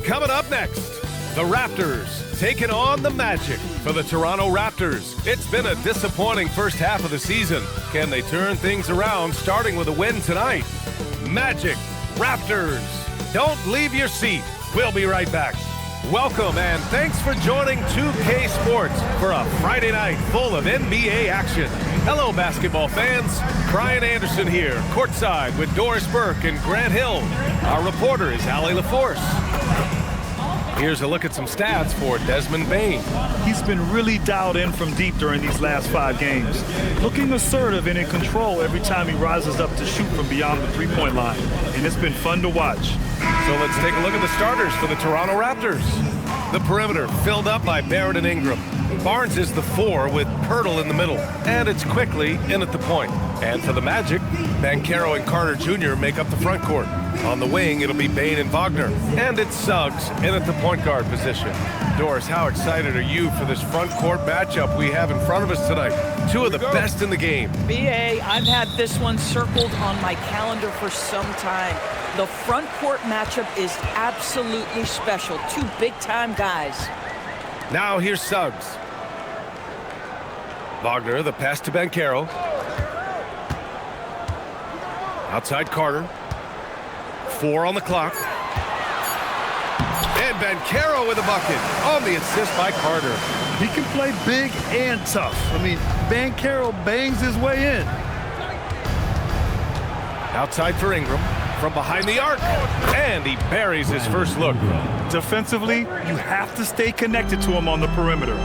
Coming up next, the Raptors taking on the Magic. For the Toronto Raptors, it's been a disappointing first half of the season. Can they turn things around, starting with a win tonight? Magic, Raptors. Don't leave your seat. We'll be right back. Welcome and thanks for joining 2K Sports for a Friday night full of NBA action. Hello, basketball fans. Brian Anderson here, courtside with Doris Burke and Grant Hill. Our reporter is Allie LaForce. Here's a look at some stats for Desmond Bane. He's been really dialed in from deep during these last 5 games. Looking assertive and in control every time he rises up to shoot from beyond the three-point line. And it's been fun to watch. So let's take a look at the starters for the Toronto Raptors. The perimeter filled up by Barrett and Ingram. Barnes is the 4 with Pirtle in the middle. And it's quickly in at the point. And for the Magic, Banchero and Carter Jr. make up the front court. On the wing, it'll be Bane and Wagner. And it's Suggs in at the point guard position. Doris, how excited are you for this front court matchup we have in front of us tonight? 2 of the best in the game. BA, I've had this one circled on my calendar for some time. The front court matchup is absolutely special. 2 big-time guys. Now here's Suggs. Wagner, the pass to Banchero. Outside Carter. 4 on the clock. And Banchero with a bucket on the assist by Carter. He can play big and tough. I mean, Banchero bangs his way in. Outside for Ingram. From behind the arc. And he buries his first look. Defensively, you have to stay connected to him on the perimeter.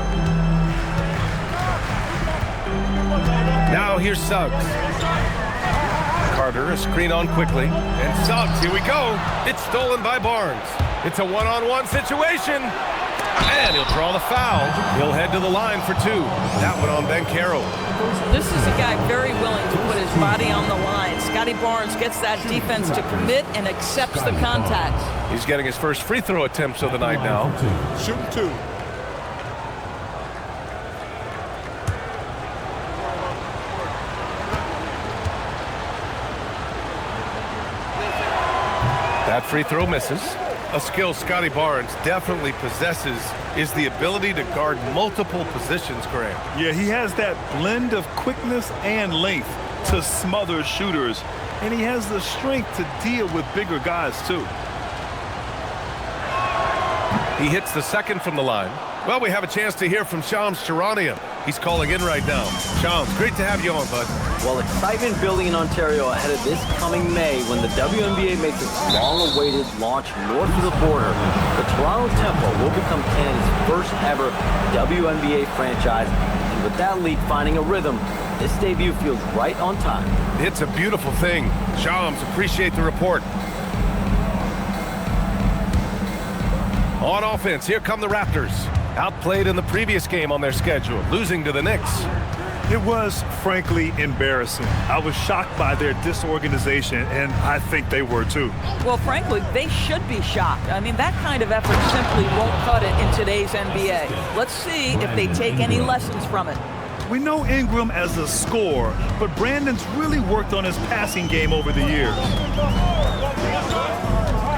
Now here's Suggs. Carter, a screen on quickly. And Suggs, here we go. It's stolen by Barnes. It's a one-on-one situation. And he'll draw the foul. He'll head to the line for 2. That one on Banchero. This is a guy very willing to put his body on the line. Scotty Barnes gets that defense to commit and accepts the contact. He's getting his first free throw attempts of the night now. Shooting 2. That free throw misses. A skill Scotty Barnes definitely possesses is the ability to guard multiple positions, Grant. Yeah, he has that blend of quickness and length to smother shooters. And he has the strength to deal with bigger guys, too. He hits the second from the line. Well, we have a chance to hear from Shams Charania. He's calling in right now. Shams, great to have you on, bud. Well, excitement building in Ontario ahead of this coming May when the WNBA makes its long-awaited launch north of the border. The Toronto Tempo will become Canada's first ever WNBA franchise. And with that league finding a rhythm, this debut feels right on time. It's a beautiful thing. Shams, appreciate the report. On offense, here come the Raptors. Outplayed in the previous game on their schedule, losing to the Knicks. It was, frankly, embarrassing. I was shocked by their disorganization, and I think they were, too. Well, frankly, they should be shocked. I mean, that kind of effort simply won't cut it in today's NBA. Let's see if they take any lessons from it. We know Ingram as a scorer, but Brandon's really worked on his passing game over the years.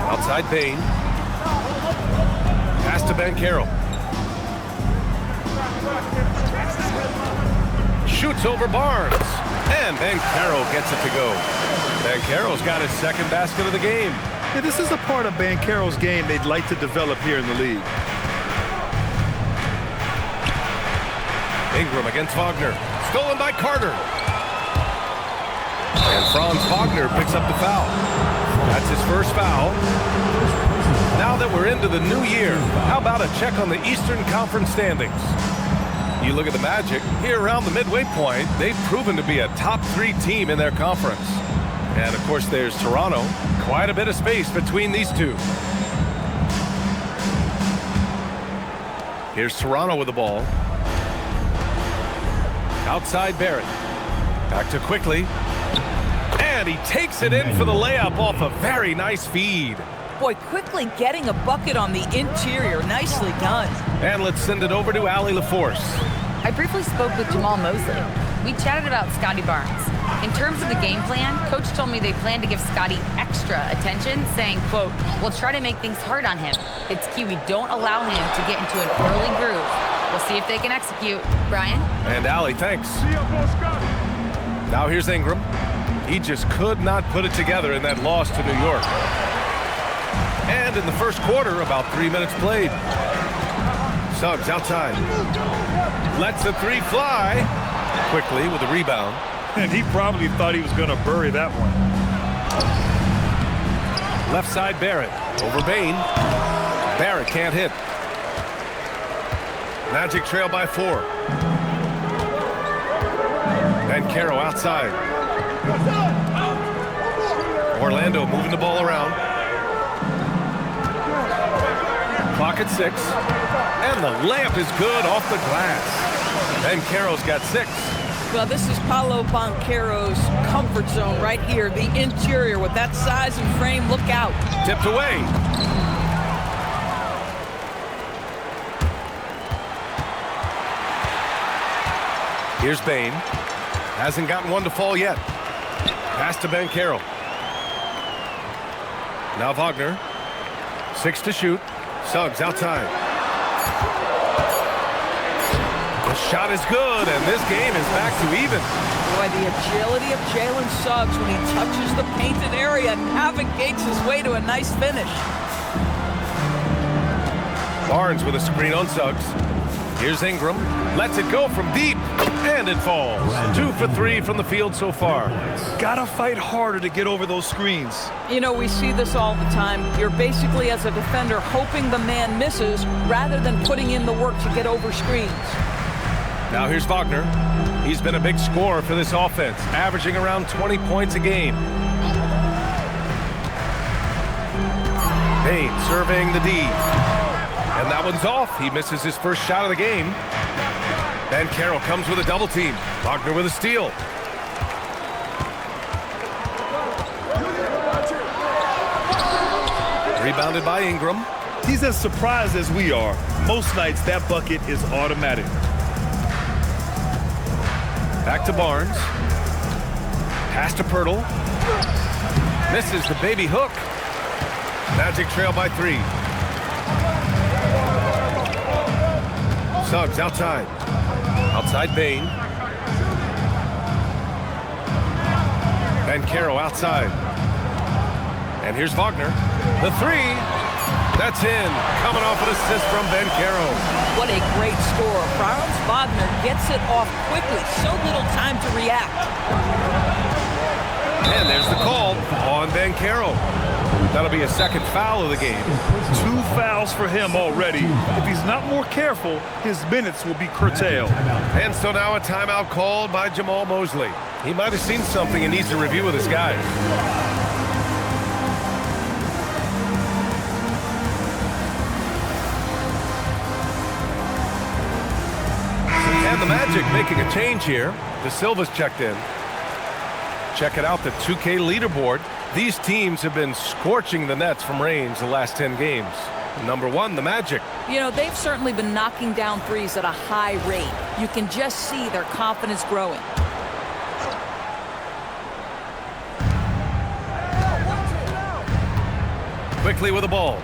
Outside Bane. Pass to Banchero. Shoots over Barnes. And Banchero gets it to go. Banchero's got his second basket of the game. Yeah, this is a part of Banchero's game they'd like to develop here in the league. Ingram against Wagner. Stolen by Carter. And Franz Wagner picks up the foul. That's his first foul. Now that we're into the new year, how about a check on the Eastern Conference standings? You look at the Magic, here around the midway point, they've proven to be a top 3 team in their conference. And of course there's Toronto. Quite a bit of space between these two. Here's Toronto with the ball. Outside Barrett. Back to Quickly. And he takes it in for the layup off a very nice feed. Boy, Quickly getting a bucket on the interior. Nicely done. And let's send it over to Allie LaForce. I briefly spoke with Jamal Mosley. we chatted about Scotty Barnes. In terms of the game plan, Coach told me they plan to give Scotty extra attention, saying, quote, "We'll try to make things hard on him. It's key we don't allow him to get into an early groove. We'll see if they can execute." Brian? And Allie, thanks. Now here's Ingram. He just could not put it together in that loss to New York. And in the first quarter, about 3 minutes played. Suggs outside. Lets the three fly. Quickly with a rebound. And he probably thought he was going to bury that one. Left side Barrett. Over Bain. Barrett can't hit. Magic trail by 4. Banchero outside. Orlando moving the ball around. Clock at 6. And the layup is good off the glass. Banchero's got 6. Well, this is Paolo Banchero's comfort zone right here. The interior with that size and frame. Look out. Tipped away. Here's Bain. Hasn't gotten one to fall yet. Pass to Banchero. Now Wagner. 6 to shoot. Suggs outside. The shot is good, and this game is back to even. Boy, the agility of Jalen Suggs when he touches the painted area navigates his way to a nice finish. Barnes with a screen on Suggs. Here's Ingram. Lets it go from deep, and it falls. 2 for 3 from the field so far. Gotta fight harder to get over those screens. You know, we see this all the time. You're basically, as a defender, hoping the man misses rather than putting in the work to get over screens. Now here's Wagner. He's been a big scorer for this offense, averaging around 20 points a game. Bain surveying the D. And that one's off. He misses his first shot of the game. Banchero comes with a double team. Wagner with a steal. Rebounded by Ingram. He's as surprised as we are. Most nights that bucket is automatic. Back to Barnes. Pass to Pirtle. Misses the baby hook. Magic trail by 3. Suggs outside. Outside Bain. Banchero outside. And here's Wagner. The 3. That's in. Coming off an assist from Banchero. What a great score. Franz Wagner gets it off quickly. So little time to react. And there's the call on Banchero. That'll be a second foul of the game. 2 fouls for him already. If he's not more careful, his minutes will be curtailed. And so now a timeout called by Jamal Mosley. He might have seen something and needs to review with his guys. And the Magic making a change here. De Silva's checked in. Check it out, the 2K leaderboard. These teams have been scorching the nets from range the last 10 games. Number 1, the Magic. You know, they've certainly been knocking down threes at a high rate. You can just see their confidence growing. Quickly with the ball.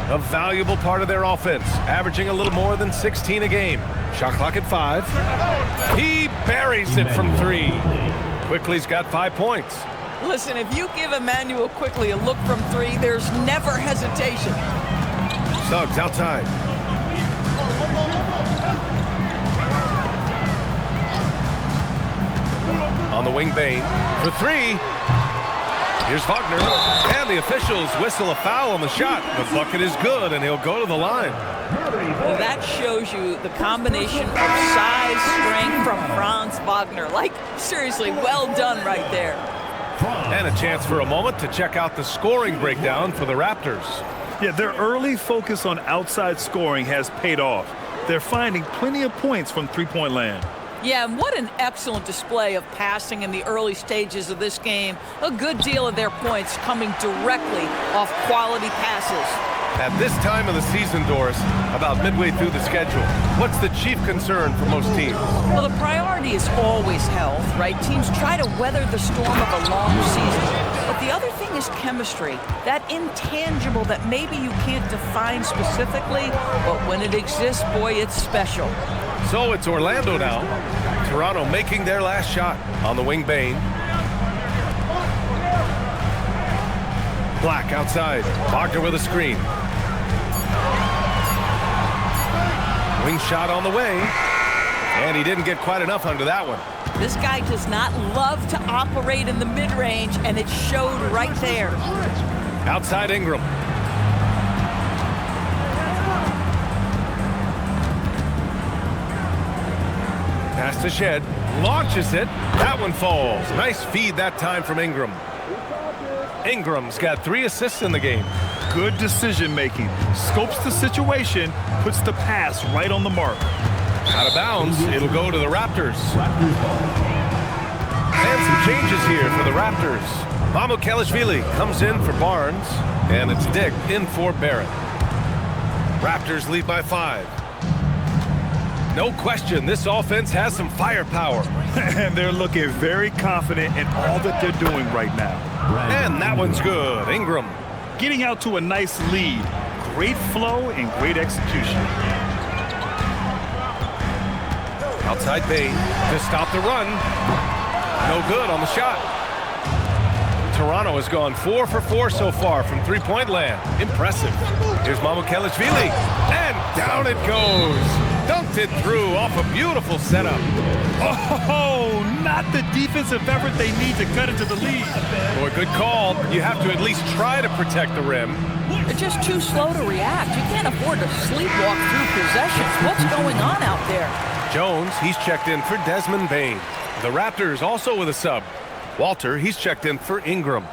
A valuable part of their offense, averaging a little more than 16 a game. Shot clock at 5. He buries it from 3. Quickly's got 5 points. Listen, if you give Emmanuel Quickly a look from 3, there's never hesitation. Suggs outside. On the wing, Bain for 3. Here's Wagner, and the officials whistle a foul on the shot. The bucket is good, and he'll go to the line. Well, that shows you the combination of size, strength from Franz Wagner. Like, seriously, well done right there. And a chance for a moment to check out the scoring breakdown for the Raptors. Yeah, their early focus on outside scoring has paid off. They're finding plenty of points from three-point land. Yeah, and what an excellent display of passing in the early stages of this game. A good deal of their points coming directly off quality passes. At this time of the season, Doris, about midway through the schedule, what's the chief concern for most teams? Well, the priority is always health, right? Teams try to weather the storm of a long season. But the other thing is chemistry, that intangible that maybe you can't define specifically, but when it exists, boy, it's special. So it's Orlando now. Toronto making their last shot on the wing. Bane. Black outside. Wagner with a screen. Wing shot on the way. And he didn't get quite enough under that one. This guy does not love to operate in the mid-range, and it showed right there. Outside Ingram. Pass to Shed. Launches it. That one falls. Nice feed that time from Ingram. Ingram's got 3 assists in the game. Good decision making. Scopes the situation, puts the pass right on the mark. Out of bounds, it'll go to the Raptors. And some changes here for the Raptors. Mamukelashvili comes in for Barnes, and it's Dick in for Barrett. Raptors lead by 5. No question, this offense has some firepower. And they're looking very confident in all that they're doing right now. And that one's good. Ingram. Getting out to a nice lead. Great flow and great execution. Outside Bane to stop the run. No good on the shot. Toronto has gone 4 for 4 so far from three-point land. Impressive. Here's Mamukelashvili. And down it goes. Dunked it through off a beautiful setup. Oh, not the defensive effort they need to cut into the lead. Boy, good call. You have to at least try to protect the rim. They're just too slow to react. You can't afford to sleepwalk through possessions. What's going on out there? Jones, he's checked in for Desmond Bane. The Raptors also with a sub. Walter, he's checked in for Ingram.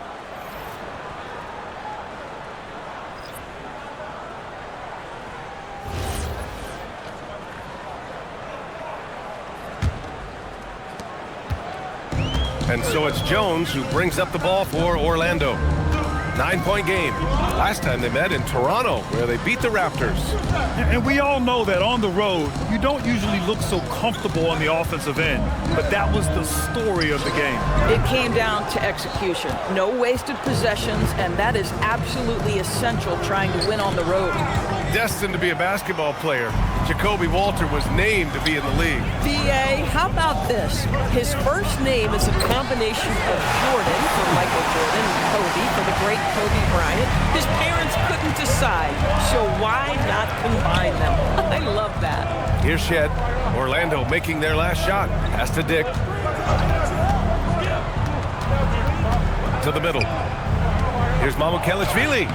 And so it's Jones who brings up the ball for Orlando. 9-point game. Last time they met in Toronto, where they beat the Raptors. And we all know that on the road, you don't usually look so comfortable on the offensive end. But that was the story of the game. It came down to execution. No wasted possessions, and that is absolutely essential trying to win on the road. Destined to be a basketball player, Jacoby Walter was named to be in the league. D.A., how about this? His first name is a combination of Jordan for Michael Jordan and Kobe for the great Kobe Bryant. His parents couldn't decide, so why not combine them? I love that. Here's Shed. Orlando making their last shot. Pass to Dick. To the middle. Here's Mamukelashvili.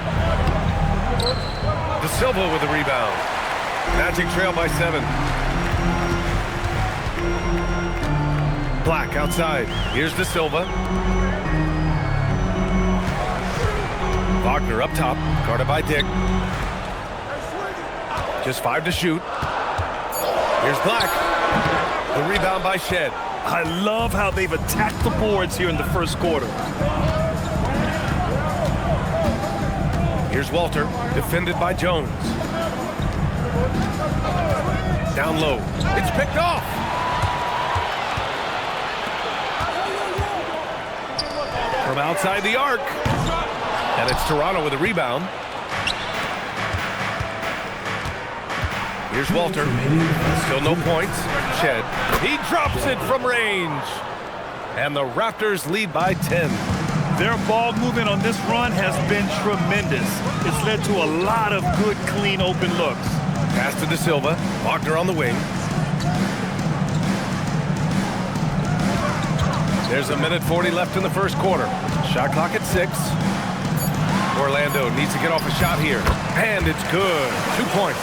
De Silva with the rebound. Magic trail by 7. Black outside. Here's De Silva. Wagner up top, guarded by Dick. Just 5 to shoot. Here's Black. The rebound by Shed. I love how they've attacked the boards here in the first quarter. Here's Walter, defended by Jones. Down low. It's picked off. From outside the arc. And it's Toronto with a rebound. Here's Walter. Still no points. Shed. He drops it from range. And the Raptors lead by 10. Their ball movement on this run has been tremendous. It's led to a lot of good, clean, open looks. Pass to De Silva. Wagner on the wing. There's a minute 40 left in the first quarter. Shot clock at 6. Orlando needs to get off a shot here. And it's good. 2 points.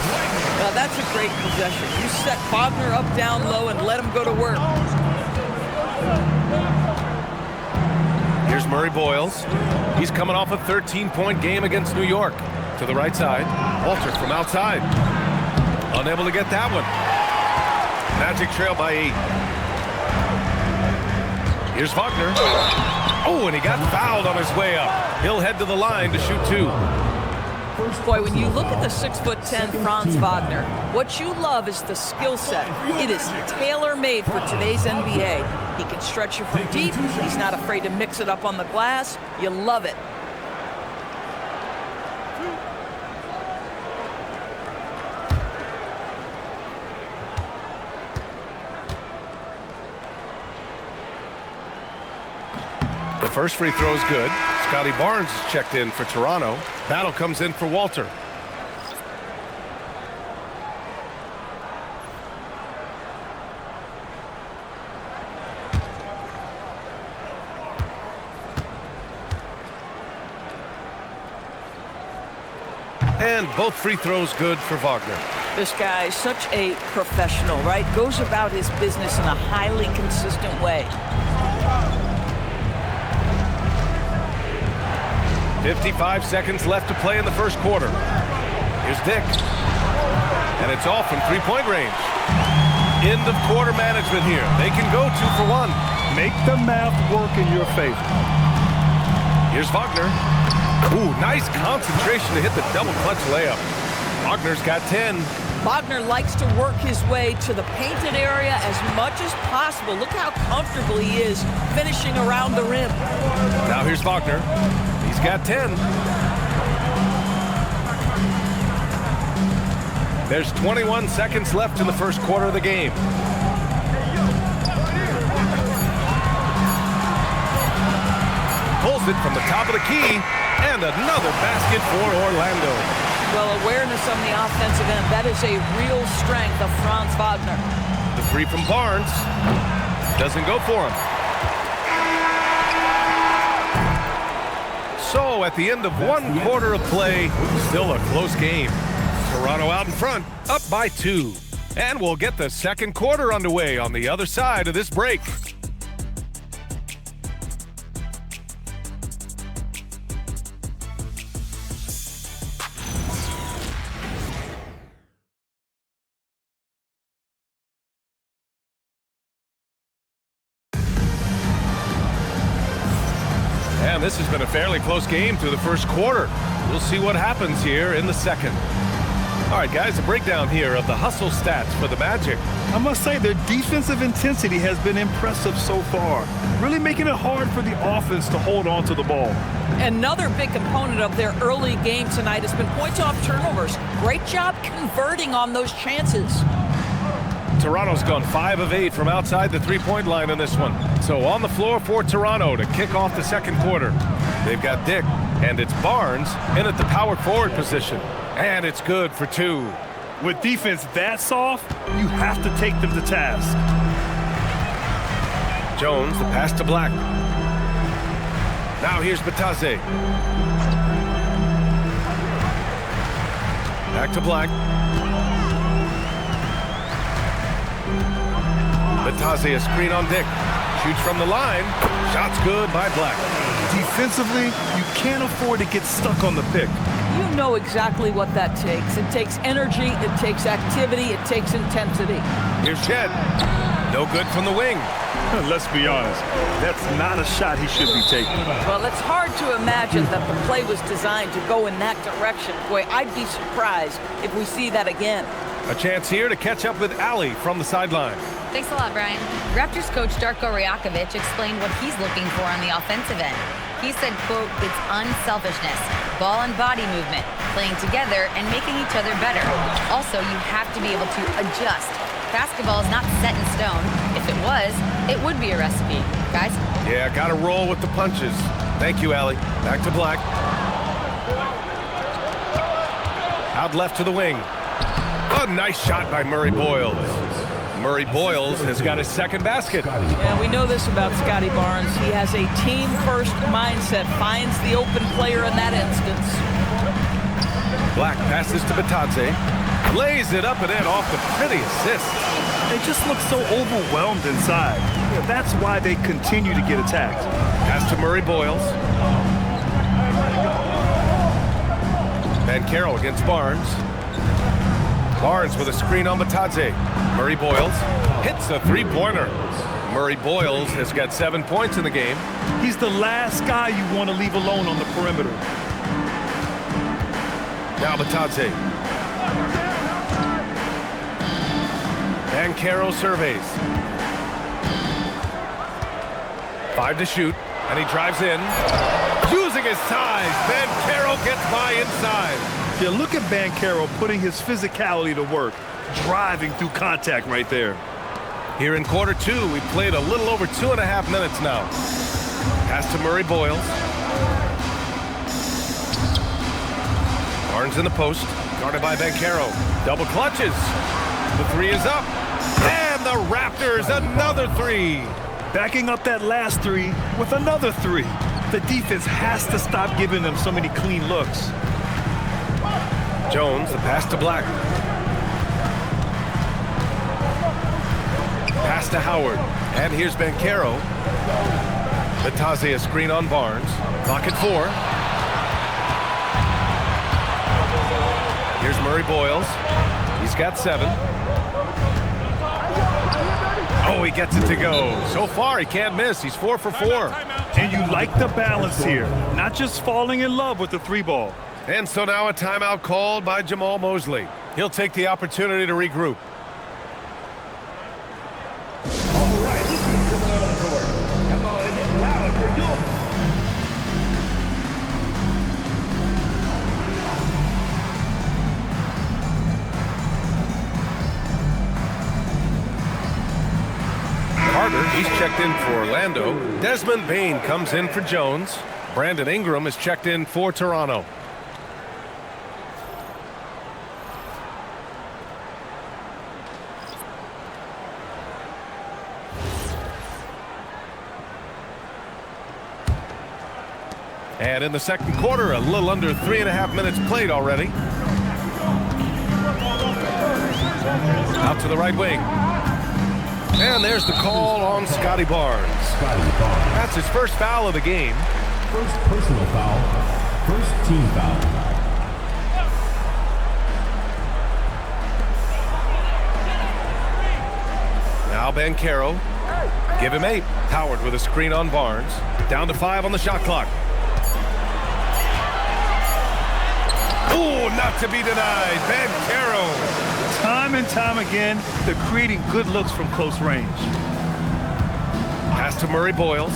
Now that's a great possession. You set Wagner up down low and let him go to work. Here's Murray Boyles. He's coming off a 13-point game against New York. To the right side. Walter from outside. Unable to get that one. Magic trail by 8. Here's Wagner. Oh, and he got fouled on his way up. He'll head to the line to shoot 2. Boy, when you look at the 6'10" Franz Wagner, what you love is the skill set. It is tailor-made for today's NBA. He can stretch you from deep. He's not afraid to mix it up on the glass. You love it. The first free throw is good. Scotty Barnes is checked in for Toronto. Battle comes in for Walter. And both free throws good for Wagner. This guy is such a professional, right? Goes about his business in a highly consistent way. 55 seconds left to play in the first quarter. Here's Dick. And it's off from three-point range. End of quarter management here. They can go 2 for 1. Make the math work in your favor. Here's Wagner. Ooh, nice concentration to hit the double clutch layup. Wagner's got 10. Wagner likes to work his way to the painted area as much as possible. Look how comfortable he is finishing around the rim. Now here's Wagner. He's got 10. There's 21 seconds left in the first quarter of the game. Pulls it from the top of the key, and another basket for Orlando. Well, awareness on the offensive end, that is a real strength of Franz Wagner. The three from Barnes doesn't go for him. So at the end of one quarter of play, still a close game. Toronto out in front, up by 2. And we'll get the second quarter underway on the other side of this break. And this has been a fairly close game through the first quarter. We'll see what happens here in the second. All right, guys, a breakdown here of the hustle stats for the Magic. I must say their defensive intensity has been impressive so far, really making it hard for the offense to hold on to the ball. Another big component of their early game tonight has been points off turnovers. Great job converting on those chances. Toronto's gone 5 of 8 from outside the three-point line in this one. So on the floor for Toronto to kick off the second quarter. They've got Dick, and it's Barnes in at the power forward position. And it's good for 2. With defense that soft, you have to take them to task. Jones, the pass to Black. Now here's Batadze. Back to Black. Batadze, a screen on Dick. Shoots from the line. Shot's good by Black. Defensively, you can't afford to get stuck on the pick. You know exactly what that takes. It takes energy, it takes activity, it takes intensity. Here's Shed. No good from the wing. Let's be honest, that's not a shot he should be taking. Well, it's hard to imagine that the play was designed to go in that direction. Boy, I'd be surprised if we see that again. A chance here to catch up with Ali from the sideline. Thanks a lot, Brian. Raptors coach Darko Rajakovic explained what he's looking for on the offensive end. He said, quote, it's unselfishness, ball and body movement, playing together and making each other better. Also, you have to be able to adjust. Basketball is not set in stone. If it was, it would be a recipe. Guys? Yeah, gotta roll with the punches. Thank you, Ali. Back to Black. Out left to the wing. A nice shot by Murray Boyles. Murray Boyles has got his second basket. Yeah, we know this about Scotty Barnes. He has a team-first mindset, finds the open player in that instance. Black passes to Batadze. Lays it up and in off the pretty assist. They just look so overwhelmed inside. Yeah, that's why they continue to get attacked. Pass to Murray Boyles. Van Carroll against Barnes. Barnes with a screen on Batadze. Murray Boyles hits the three-pointer. Murray Boyles has got 7 points in the game. He's the last guy you want to leave alone on the perimeter. Now Batadze. Banchero surveys. 5 to shoot, and he drives in. Using his size, Banchero gets by inside. Yeah, look at Banchero putting his physicality to work, driving through contact right there. Here in quarter 2, we played a little over 2.5 minutes now. Pass to Murray Boyles. Barnes in the post, guarded by Banchero. Double clutches. The 3 is up. And the Raptors, another 3. Backing up that last 3 with another 3. The defense has to stop giving them so many clean looks. Jones, the pass to Black. Pass to Howard. And here's Banchero. Batadze, a screen on Barnes. Clock at 4. Here's Murray Boyles. He's got 7. Oh, he gets it to go. So far, he can't miss. He's 4 for 4. And you like the balance here. Not just falling in love with the 3 ball. And so now a timeout called by Jamal Mosley. He'll take the opportunity to regroup. All right, this is coming out on the court. Come on, and get loud for you. Carter, he's checked in for Orlando. Desmond Bane comes in for Jones. Brandon Ingram is checked in for Toronto. And in the second quarter, a little under 3.5 minutes played already. Out to the right wing. And there's the call on Scotty Barnes. That's his first foul of the game. First personal foul. First team foul. Now Banchero. Give him 8. Howard with a screen on Barnes. Down to 5 on the shot clock. Oh, not to be denied. Banchero. Time and time again, they're creating good looks from close range. Pass to Murray Boyles.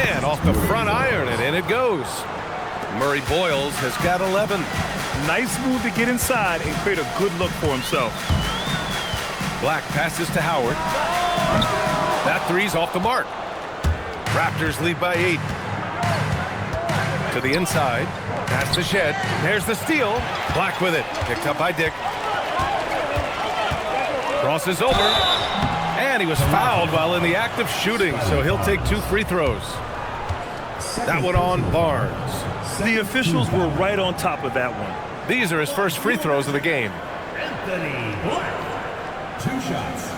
And off the front iron, and in it goes. Murray Boyles has got 11. Nice move to get inside and create a good look for himself. Black passes to Howard. That 3's off the mark. Raptors lead by 8. To the inside. Pass to Shed. There's the steal. Black with it. Picked up by Dick. Crosses over. And he was fouled while in the act of shooting, so he'll take 2 free throws. That one on Barnes. The officials were right on top of that one. These are his first free throws of the game. Anthony Black. 2 shots.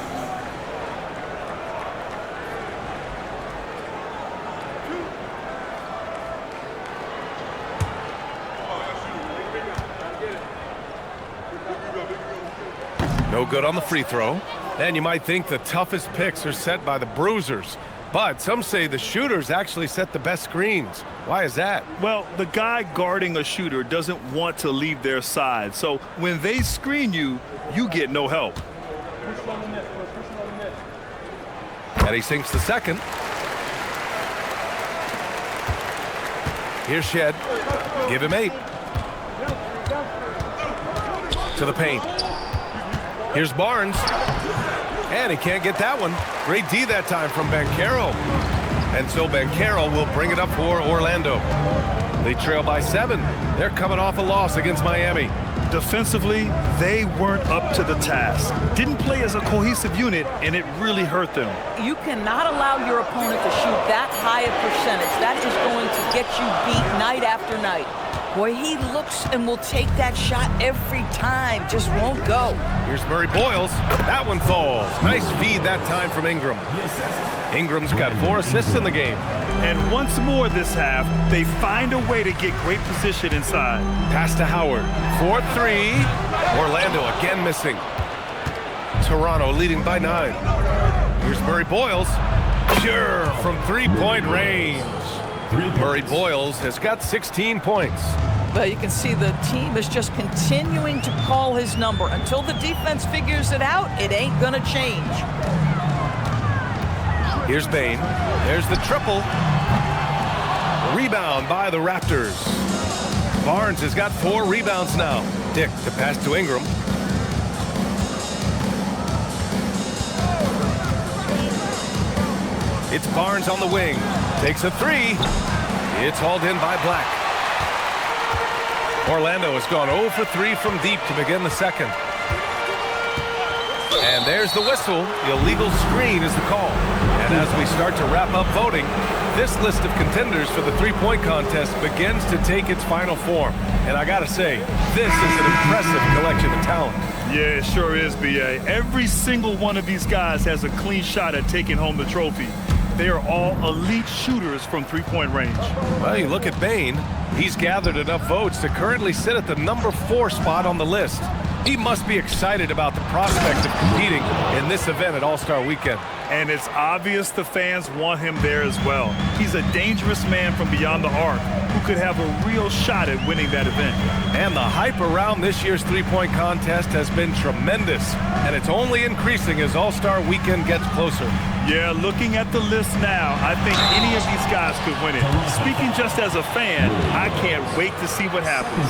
No good on the free throw. And you might think the toughest picks are set by the bruisers. But some say the shooters actually set the best screens. Why is that? Well, the guy guarding a shooter doesn't want to leave their side. So when they screen you, you get no help. And he sinks the second. Here's Shed. Give him 8. To the paint. Here's Barnes. And he can't get that one. Great D that time from Banchero. And so Banchero will bring it up for Orlando. They trail by 7. They're coming off a loss against Miami. Defensively, they weren't up to the task. Didn't play as a cohesive unit, and it really hurt them. You cannot allow your opponent to shoot that high a percentage. That is going to get you beat night after night. Boy, he looks and will take that shot every time. Just won't go. Here's Murray Boyles. That one falls. Nice feed that time from Ingram. Ingram's got 4 assists in the game. And once more this half, they find a way to get great position inside. Pass to Howard. 4-3. Orlando again missing. Toronto leading by 9. Here's Murray Boyles. Sure, from 3-point range. Murray Boyles has got 16 points. But you can see the team is just continuing to call his number. Until the defense figures it out, it ain't going to change. Here's Bane. There's the triple. Rebound by the Raptors. Barnes has got 4 rebounds now. Dick, the pass to Ingram. It's Barnes on the wing. Takes a 3. It's hauled in by Black. Orlando has gone 0 for 3 from deep to begin the second. And there's the whistle. Illegal screen is the call. And as we start to wrap up voting, this list of contenders for the three-point contest begins to take its final form. And I gotta say, this is an impressive collection of talent. Yeah, it sure is, B.A. Every single one of these guys has a clean shot at taking home the trophy. They are all elite shooters from three-point range. Well, you look at Bane. He's gathered enough votes to currently sit at the number 4 spot on the list. He must be excited about the prospect of competing in this event at All-Star Weekend. And it's obvious the fans want him there as well. He's a dangerous man from beyond the arc who could have a real shot at winning that event. And the hype around this year's three-point contest has been tremendous, and it's only increasing as All-Star Weekend gets closer. Yeah, looking at the list now, I think any of these guys could win it. Speaking just as a fan, I can't wait to see what happens.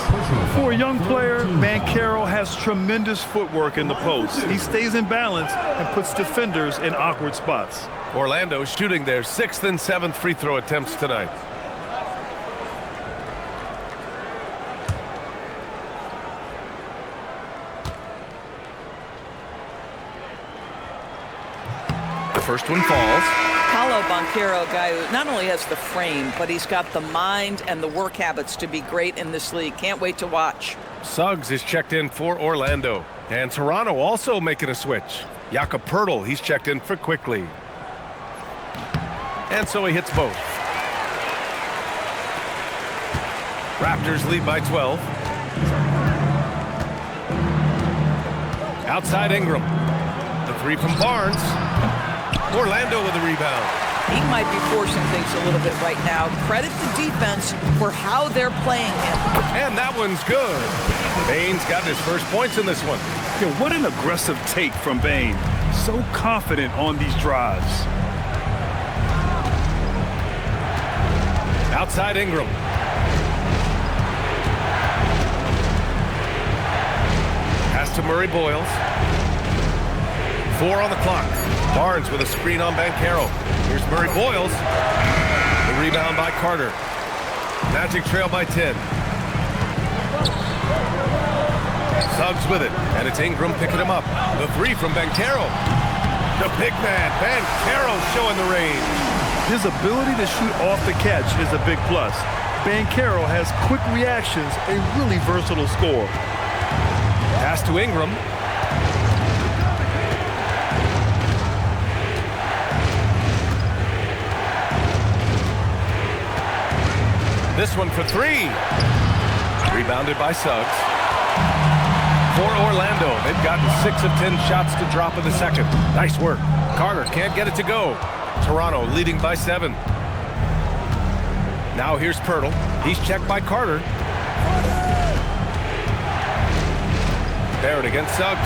For a young player, Banchero has tremendous footwork in the post. He stays in balance and puts defenders in awkward spots. Orlando shooting their 6th and 7th free throw attempts tonight. The first one falls. Paolo Banchero, a guy who not only has the frame, but he's got the mind and the work habits to be great in this league. Can't wait to watch. Suggs is checked in for Orlando. And Toronto also making a switch. Jakob Poeltl, he's checked in for Quickly. And so he hits both. Raptors lead by 12. Outside Ingram. The 3 from Barnes. Orlando with the rebound. He might be forcing things a little bit right now. Credit the defense for how they're playing him. And that one's good. Bane's got his first points in this one. Yeah, what an aggressive take from Bane. So confident on these drives. Outside Ingram. Pass to Murray Boyles. 4 on the clock. Barnes with a screen on Banchero. Here's Murray Boyles. The rebound by Carter. Magic trail by 10. Suggs with it, and it's Ingram picking him up. The 3 from Banchero. The big man, Banchero, showing the range. His ability to shoot off the catch is a big plus. Banchero has quick reactions, a really versatile scorer. Pass to Ingram. This one for 3. Rebounded by Suggs. For Orlando, they've gotten 6 of 10 shots to drop in the second. Nice work. Carter can't get it to go. Toronto leading by 7. Now here's Poeltl. He's checked by Carter. Barrett against Suggs.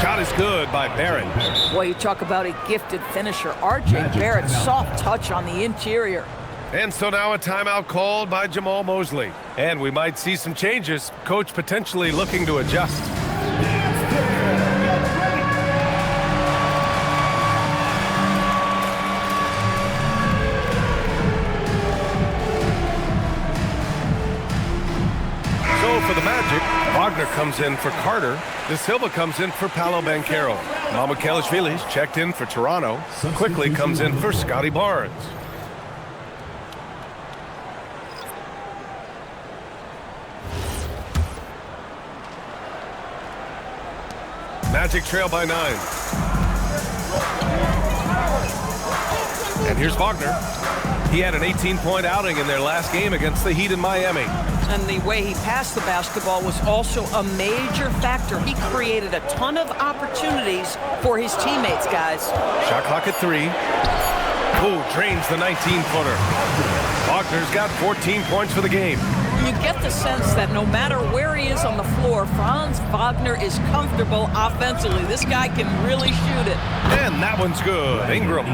Shot is good by Barrett. Boy, you talk about a gifted finisher. R.J. Barrett, soft touch on the interior. And so now a timeout called by Jamal Mosley. And we might see some changes. Coach potentially looking to adjust. So for the Magic, Wagner comes in for Carter. De Silva comes in for Paolo Banchero. Mamukelashvili's checked in for Toronto. Quickly comes in for Scotty Barnes. Magic trail by 9. And here's Wagner. He had an 18-point outing in their last game against the Heat in Miami. And the way he passed the basketball was also a major factor. He created a ton of opportunities for his teammates, guys. Shot clock at 3. Oh, drains the 19-footer. Wagner's got 14 points for the game. You get the sense that no matter where he is on the floor, Franz Wagner is comfortable offensively. This guy can really shoot it. And that one's good. Ingram.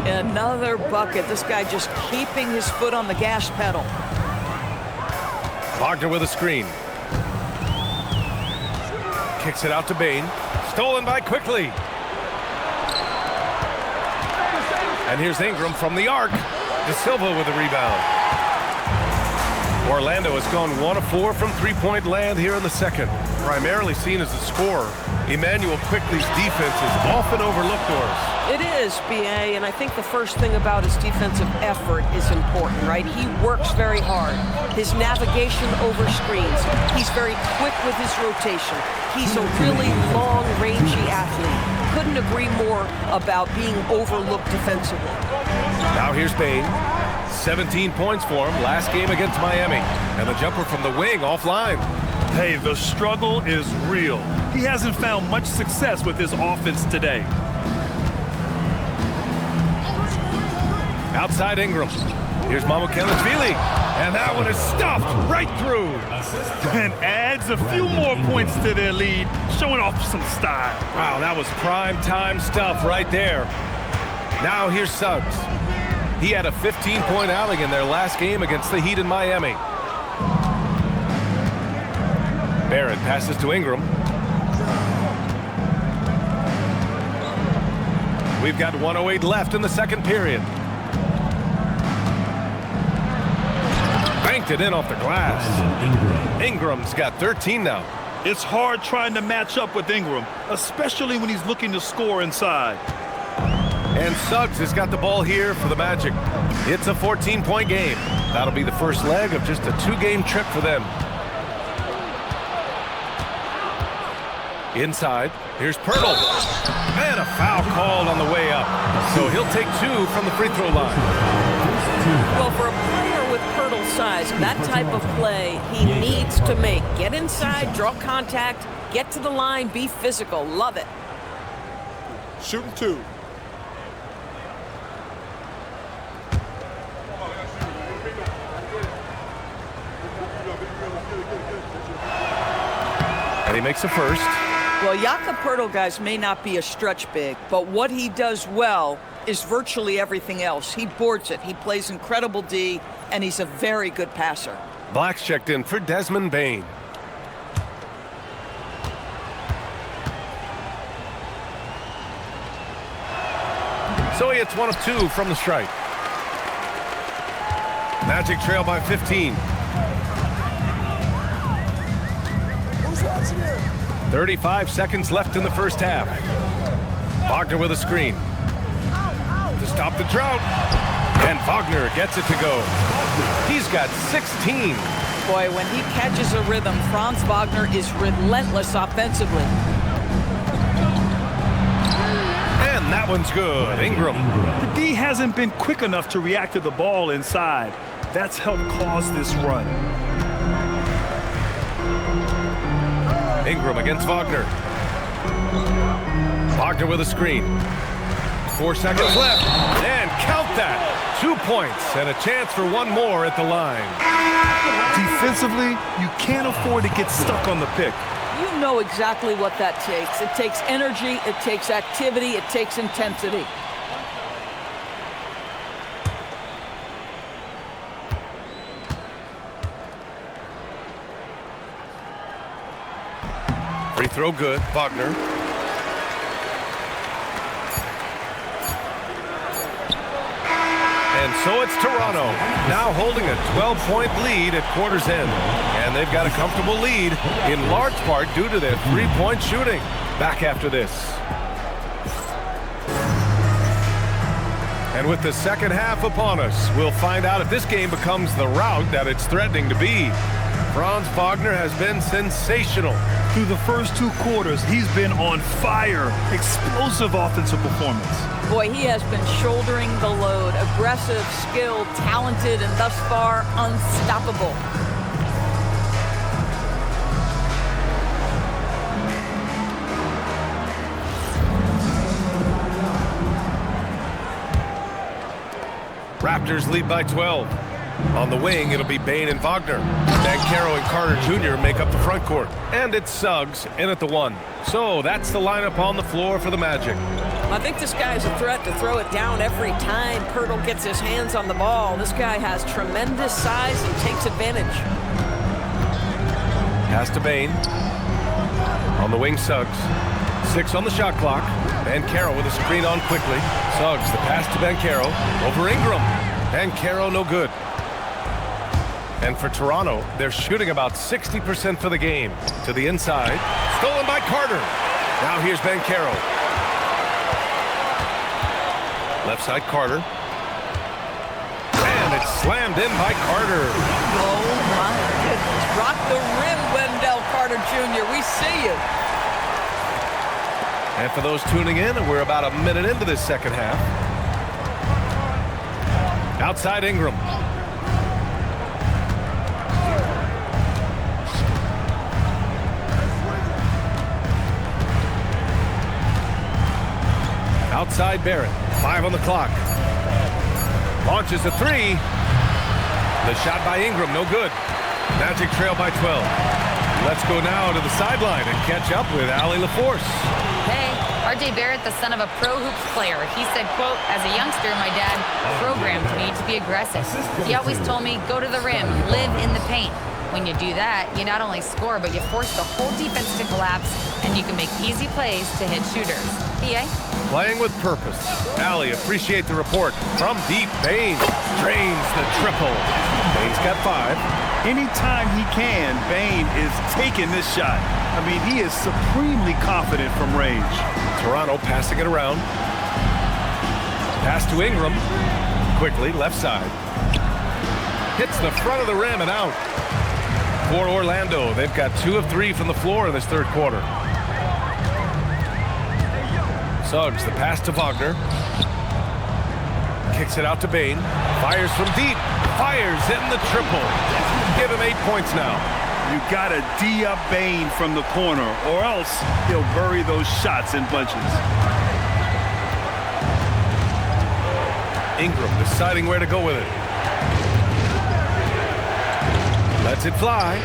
Another bucket. This guy just keeping his foot on the gas pedal. Wagner with a screen. Kicks it out to Bain. Stolen by Quickly. And here's Ingram from the arc. De Silva with a rebound. Orlando has gone 1 of 4 from three-point land here in the second. Primarily seen as a scorer, Emmanuel Quickly's defense is often overlooked, Doris. It is, B.A., and I think the first thing about his defensive effort is important, right? He works very hard. His navigation over screens. He's very quick with his rotation. He's a really long, rangy athlete. Couldn't agree more about being overlooked defensively. Now here's Bain. 17 points for him last game against Miami. And the jumper from the wing offline. Hey, the struggle is real. He hasn't found much success with his offense today. Outside Ingram. Here's Mamukelashvili. And that one is stuffed right through. And adds a few more points to their lead, showing off some style. Wow, that was prime time stuff right there. Now here's Suggs. He had a 15-point outing in their last game against the Heat in Miami. Barrett passes to Ingram. We've got 1:08 left in the second period. Banked it in off the glass. Ingram's got 13 now. It's hard trying to match up with Ingram, especially when he's looking to score inside. And Suggs has got the ball here for the Magic. It's a 14-point game. That'll be the first leg of just a 2-game trip for them. Inside, here's Pirtle. And a foul called on the way up. So he'll take 2 from the free throw line. Well, for a player with Pirtle's size, that type of play he needs to make. Get inside, draw contact, get to the line, be physical. Love it. Shooting 2. And he makes a first. Well, Jakob Poeltl, guys, may not be a stretch big, but what he does well is virtually everything else. He boards it, he plays incredible D, and he's a very good passer. Black's checked in for Desmond Bain. So he hits 1 of 2 from the stripe. Magic trail by 15. 35 seconds left in the first half. Wagner with a screen. To stop the drought. And Wagner gets it to go. He's got 16. Boy, when he catches a rhythm, Franz Wagner is relentless offensively. And that one's good. Ingram. The D hasn't been quick enough to react to the ball inside. That's helped cause this run. Ingram against Wagner. Wagner with a screen. 4 seconds left. And count that. 2 points and a chance for 1 more at the line. Defensively, you can't afford to get stuck on the pick. You know exactly what that takes. It takes energy, it takes activity, it takes intensity. Free throw good. Wagner. And so it's Toronto, now holding a 12-point lead at quarter's end. And they've got a comfortable lead, in large part due to their three-point shooting. Back after this. And with the second half upon us, we'll find out if this game becomes the rout that it's threatening to be. Franz Wagner has been sensational. Through the first 2 quarters, he's been on fire. Explosive offensive performance. Boy, he has been shouldering the load. Aggressive, skilled, talented, and thus far, unstoppable. Raptors lead by 12. On the wing, it'll be Bane and Wagner. Banchero and Carter Jr. make up the front court. And it's Suggs in at the 1. So that's the lineup on the floor for the Magic. I think this guy is a threat to throw it down every time Pirtle gets his hands on the ball. This guy has tremendous size and takes advantage. Pass to Bane. On the wing, Suggs. 6 on the shot clock. Banchero with a screen on quickly. Suggs, the pass to Banchero. Over Ingram. Banchero no good. And for Toronto, they're shooting about 60% for the game. To the inside. Stolen by Carter. Now here's Banchero. Left side, Carter. And it's slammed in by Carter. Oh, my goodness. Rock the rim, Wendell Carter Jr. We see you. And for those tuning in, we're about a minute into this second half. Outside Ingram. Outside Barrett. 5 on the clock. Launches a 3. The shot by Ingram, no good. Magic trail by 12. Let's go now to the sideline and catch up with Allie LaForce. Hey, RJ Barrett, the son of a pro hoops player. He said, quote, as a youngster, my dad programmed me to be aggressive. He always told me, go to the rim, live in the paint. When you do that, you not only score, but you force the whole defense to collapse, and you can make easy plays to hit shooters. PA? Playing with purpose. Allie, appreciate the report. From deep, Bane drains the triple. Bane's got 5. Anytime he can, Bane is taking this shot. I mean, he is supremely confident from range. Toronto passing it around. Pass to Ingram. Quickly, left side. Hits the front of the rim and out. For Orlando, they've got 2 of 3 from the floor in this third quarter. Suggs, the pass to Wagner. Kicks it out to Bane. Fires from deep. Fires in the triple. Give him 8 points now. You gotta D up Bane from the corner, or else he'll bury those shots in bunches. Ingram deciding where to go with it. Lets it fly.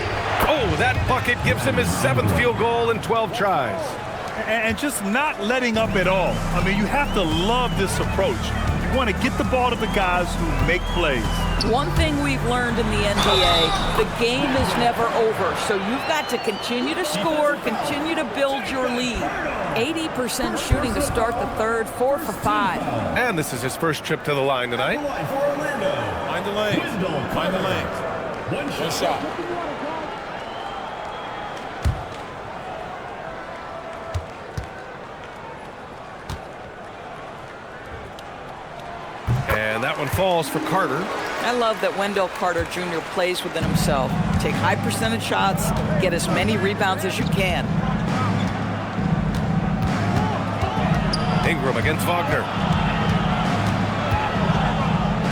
Oh, that bucket gives him his 7th field goal in 12 tries. And just not letting up at all. I mean, you have to love this approach. You want to get the ball to the guys who make plays. One thing we've learned in the NBA, the game is never over. So you've got to continue to score, continue to build your lead. 80% shooting to start the third, 4 for 5. And this is his first trip to the line tonight. Find the lane. Find the lane. One shot. And that one falls for Carter. I love that Wendell Carter Jr. plays within himself. Take high percentage shots, get as many rebounds as you can. Ingram against Wagner.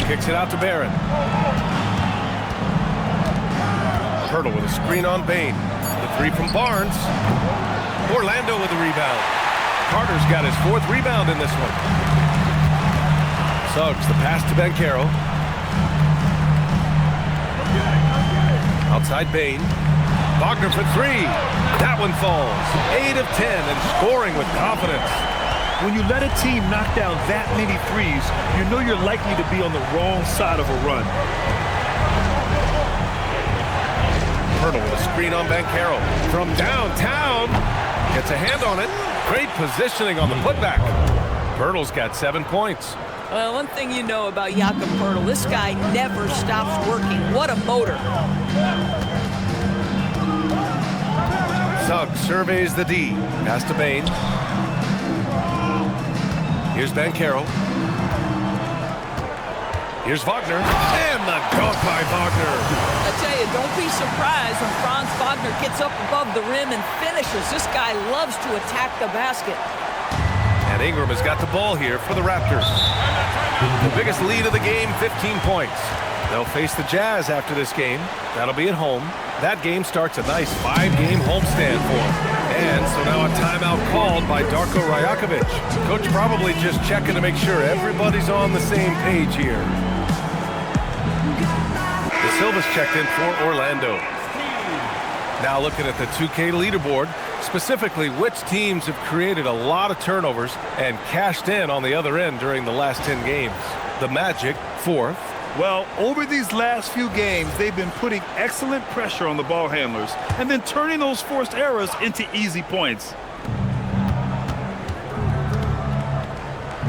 Kicks it out to Barrett. Pirtle with a screen on Bane. The 3 from Barnes. Orlando with the rebound. Carter's got his 4th rebound in this one. Suggs, the pass to Banchero. Outside Bane. Wagner for 3. That one falls. 8 of 10 and scoring with confidence. When you let a team knock down that many threes, you know you're likely to be on the wrong side of a run. Pirtle with a screen on Banchero. From downtown. Gets a hand on it. Great positioning on the putback. Pirtle's got 7 points. Well, one thing you know about Jakob Pirtle, this guy never stops working. What a motor. Suggs surveys the D. Pass to Bane. Here's Banchero. Here's Wagner. And the dunk by Wagner. I tell you, don't be surprised when Franz Wagner gets up above the rim and finishes. This guy loves to attack the basket. And Ingram has got the ball here for the Raptors. The biggest lead of the game, 15 points. They'll face the Jazz after this game. That'll be at home. That game starts a nice 5-game homestand for them. And so now a timeout called by Darko Rajakovic. Coach probably just checking to make sure everybody's on the same page here. De Silva's checked in for Orlando. Now looking at the 2K leaderboard, specifically which teams have created a lot of turnovers and cashed in on the other end during the last 10 games. The Magic, 4th. Well, over these last few games, they've been putting excellent pressure on the ball handlers and then turning those forced errors into easy points.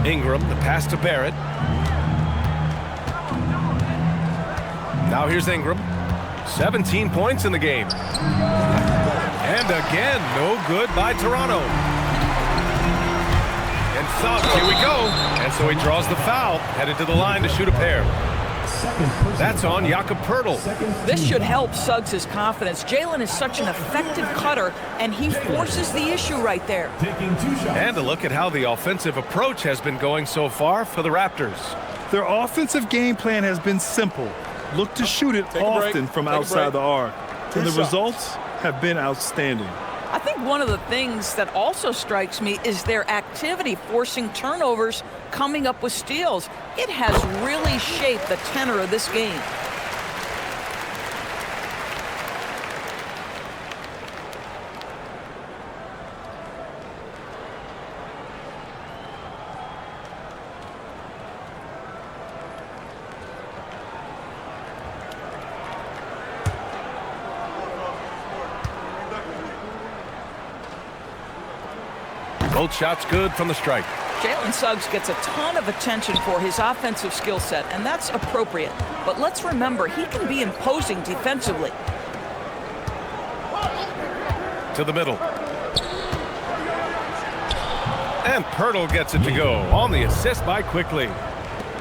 Ingram, the pass to Barrett. Now here's Ingram. 17 points in the game. And again, no good by Toronto. And Suggs, here we go. And so he draws the foul, headed to the line to shoot a pair. That's on Jakob Poeltl. This should help Suggs' confidence. Jalen is such an effective cutter, and he forces the issue right there. Taking 2 shots. And a look at how the offensive approach has been going so far for the Raptors. Their offensive game plan has been simple. Look to shoot it often from outside the arc. And the results have been outstanding. I think one of the things that also strikes me is their activity forcing turnovers, coming up with steals. It has really shaped the tenor of this game. Both shots good from the strike. Jalen Suggs gets a ton of attention for his offensive skill set, and that's appropriate. But let's remember, he can be imposing defensively. To the middle. And Poeltl gets it to go on the assist by Quickly.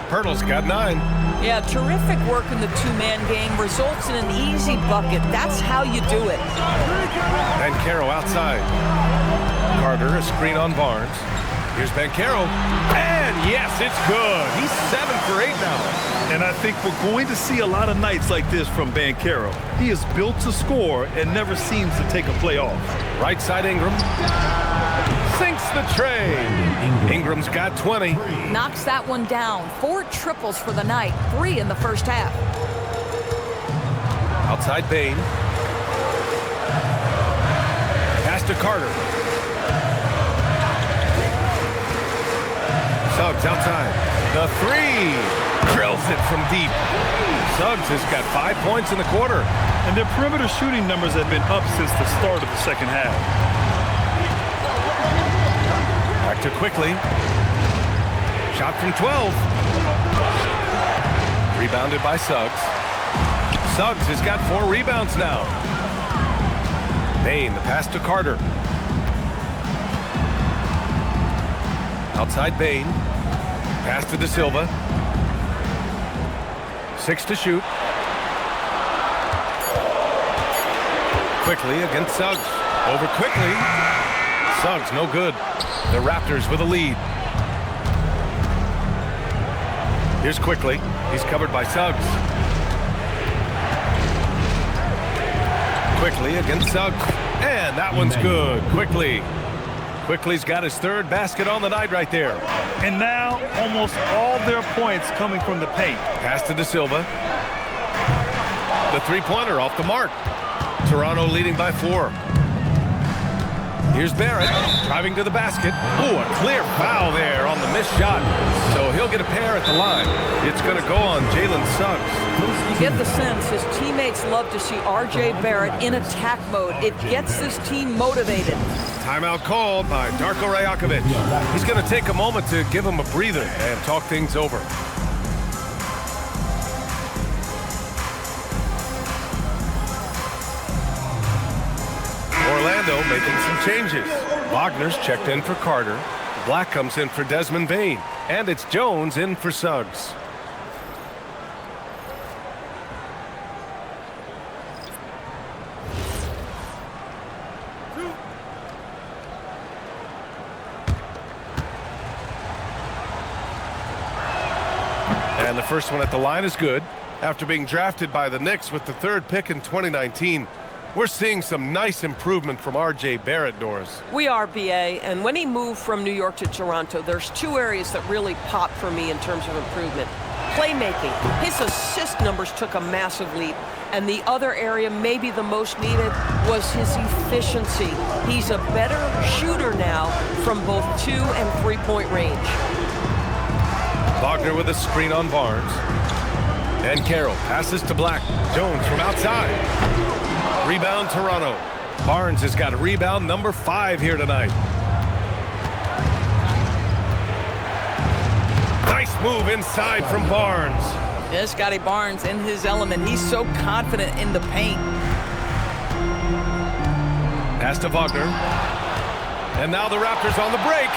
Poeltl's got 9. Yeah, terrific work in the two-man game results in an easy bucket. That's how you do it. Banchero outside. Carter, a screen on Barnes. Here's Banchero. And yes, it's good. He's 7 for 8 now. And I think we're going to see a lot of nights like this from Banchero. He is built to score and never seems to take a play off. Right side Ingram. Sinks the tray. Ingram's got 20. Knocks that one down. 4 triples for the night, 3 in the first half. Outside Bane. Pass to Carter. Suggs outside. The 3. Drills it from deep. Suggs has got 5 points in the quarter. And their perimeter shooting numbers have been up since the start of the second half. Back to Quickly. Shot from 12. Rebounded by Suggs. Suggs has got 4 rebounds now. Bane, the pass to Carter. Outside Bane. Pass to De Silva. 6 to shoot. Quickly against Suggs. Over Quickly. Suggs no good. The Raptors with a lead. Here's Quickly. He's covered by Suggs. Quickly against Suggs. And that one's good. Quickly's got his 3rd basket on the night right there. And now almost all their points coming from the paint. Pass to De Silva. The 3-pointer off the mark. Toronto leading by 4. Here's Barrett driving to the basket. Oh, a clear foul there on the missed shot. So he'll get a pair at the line. It's going to go on Jalen Suggs. You get the sense his teammates love to see R.J. Barrett in attack mode. It gets this team motivated. Timeout called by Darko Rajakovic. He's going to take a moment to give him a breather and talk things over. Orlando making some changes. Wagner's checked in for Carter. Black comes in for Desmond Bane. And it's Jones in for Suggs. And the first one at the line is good. After being drafted by the Knicks with the 3rd pick in 2019, We're seeing some nice improvement from R.J. Barrett, Doris. We are, BA, and when he moved from New York to Toronto, there's two areas that really pop for me in terms of improvement. Playmaking. His assist numbers took a massive leap, and the other area, maybe the most needed, was his efficiency. He's a better shooter now from both 2- and 3-point range. Wagner with a screen on Barnes. And Carroll passes to Black. Jones from outside. Rebound, Toronto. Barnes has got rebound number 5 here tonight. Nice move inside from Barnes. Yeah, Scotty Barnes in his element. He's so confident in the paint. Pass to Wagner. And now the Raptors on the break.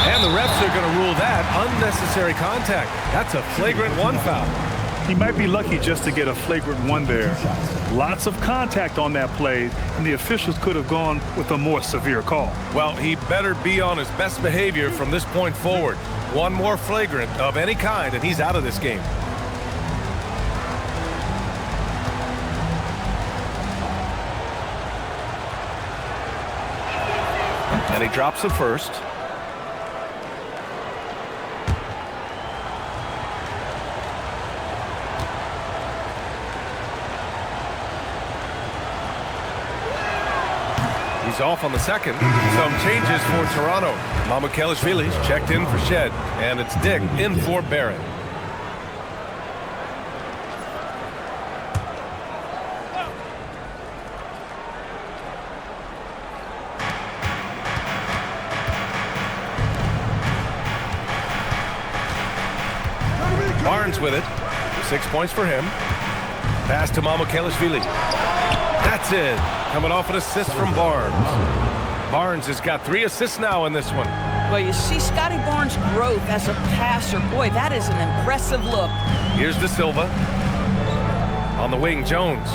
And the refs are going to rule that unnecessary contact. That's a flagrant 1 foul. He might be lucky just to get a flagrant 1 there. Lots of contact on that play, and the officials could have gone with a more severe call. Well, he better be on his best behavior from this point forward. One more flagrant of any kind, and he's out of this game. And he drops the first. He's off on the second. Some changes for Toronto. Mamukelashvili's checked in for Shed, and it's Dick in for Barrett. Barnes with it. 6 points for him. Pass to Mamukelashvili. That's it. Coming off an assist from Barnes. Barnes has got 3 assists now in this one. Well, you see Scotty Barnes' growth as a passer. Boy, that is an impressive look. Here's De Silva. On the wing, Jones.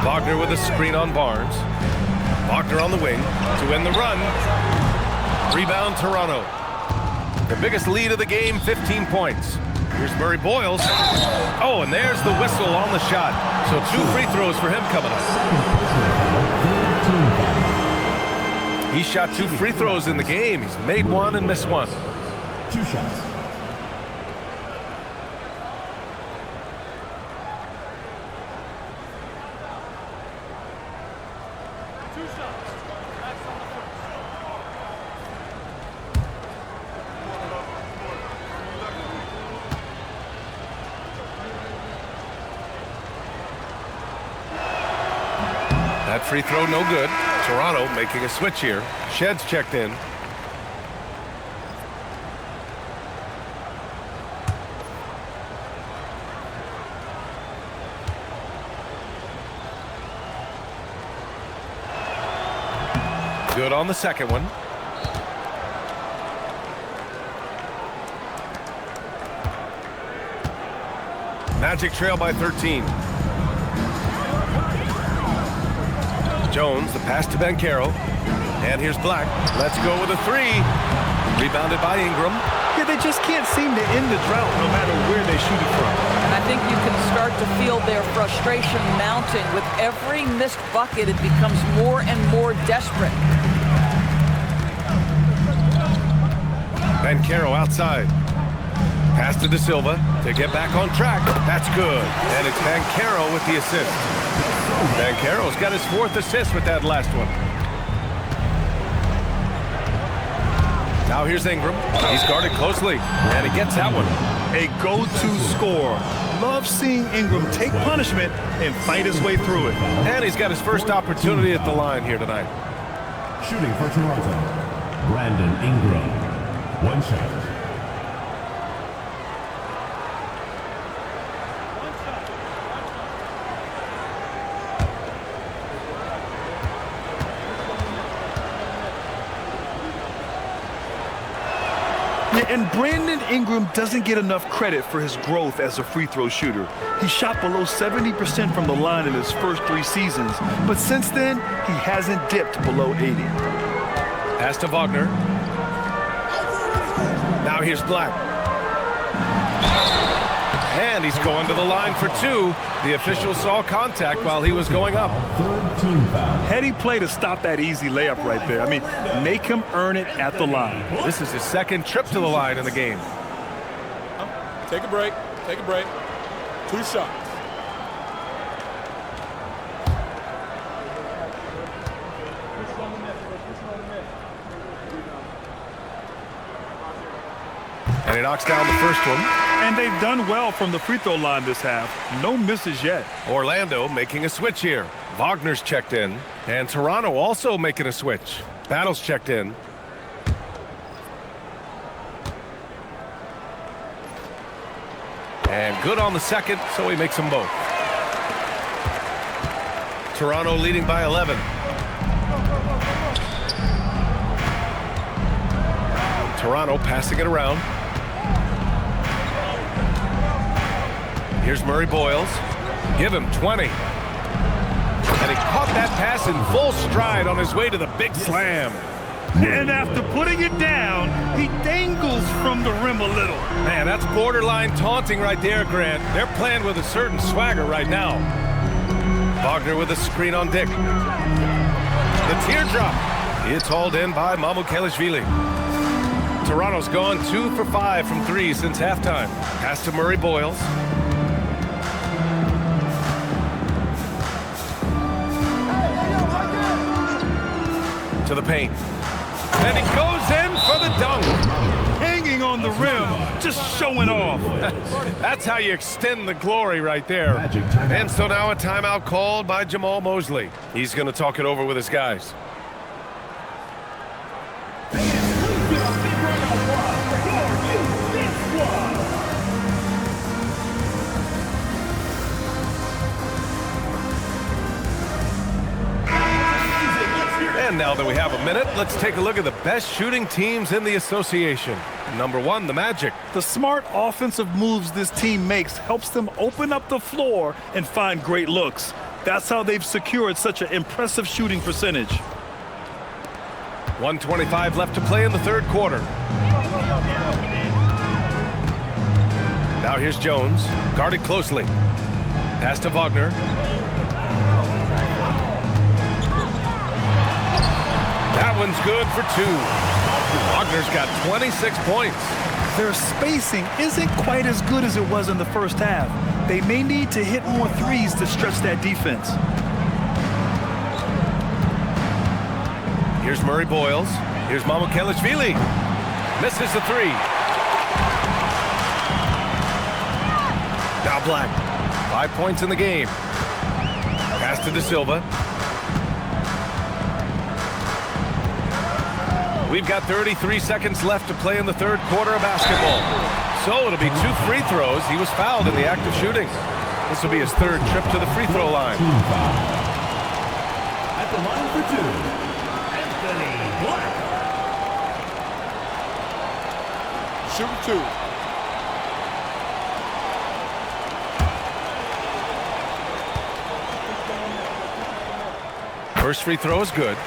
Wagner with a screen on Barnes. Wagner on the wing to end the run. Rebound, Toronto. The biggest lead of the game, 15 points. Here's Murray Boyles. Oh, and there's the whistle on the shot. So 2 free throws for him coming up. He shot 2 free throws in the game. He's made 1 and missed 1. 2 shots. That free throw no good. Toronto making a switch here. Shed's checked in. Good on the second one. Magic trail by 13. Jones, the pass to Banchero. And here's Black. Let's go with a 3. Rebounded by Ingram. Yeah, they just can't seem to end the drought no matter where they shoot it from. And I think you can start to feel their frustration mounting. With every missed bucket, it becomes more and more desperate. Banchero outside. Pass to De Silva to get back on track. That's good. And it's Banchero with the assist. Banchero's got his 4th assist with that last one. Now here's Ingram. He's guarded closely, and he gets that one. A go-to scorer. Love seeing Ingram take punishment and fight his way through it. And he's got his first opportunity at the line here tonight. Shooting for Toronto, Brandon Ingram. 1 shot. And Brandon Ingram doesn't get enough credit for his growth as a free throw shooter. He shot below 70% from the line in his first 3 seasons, but since then, he hasn't dipped below 80. Pass to Wagner. Now here's Black. And And he's going to the line for two. The official saw contact while he was going up. Third team foul. Heady play to stop that easy layup right there. I mean, make him earn it at the line. This is his second trip to the line in the game. Take a break. Take a break. 2 shots. And he knocks down the first one. And they've done well from the free throw line this half. No misses yet. Orlando making a switch here. Wagner's checked in. And Toronto also making a switch. Battle's checked in. And good on the second, so he makes them both. Toronto leading by 11. Toronto passing it around. Here's Murray Boyles. Give him 20. And he caught that pass in full stride on his way to the big slam. And after putting it down, he dangles from the rim a little. Man, that's borderline taunting right there, Grant. They're playing with a certain swagger right now. Wagner with a screen on Dick. The teardrop. It's hauled in by Mamukelashvili. Toronto's gone 2 for 5 from 3 since halftime. Pass to Murray Boyles. To the paint. And he goes in for the dunk. Hanging on the rim, just showing off. That's how you extend the glory right there. And so now a timeout called by Jamal Mosley. He's going to talk it over with his guys. And now that we have a minute, let's take a look at the best shooting teams in the association. Number 1, the Magic. The smart offensive moves this team makes helps them open up the floor and find great looks. That's how they've secured such an impressive shooting percentage. 1:25 left to play in the third quarter. Now here's Jones, guarded closely. Pass to Wagner. That one's good for 2. Wagner's got 26 points. Their spacing isn't quite as good as it was in the first half. They may need to hit more threes to stretch that defense. Here's Murray Boyles. Here's Mamukelashvili. Misses the 3. Now Black. 5 points in the game. Pass to De Silva. We've got 33 seconds left to play in the third quarter of basketball. So it'll be 2 free throws. He was fouled in the act of shooting. This will be his third trip to the free throw line. At the line for 2, Anthony Black. Shoot 2. First free throw is good.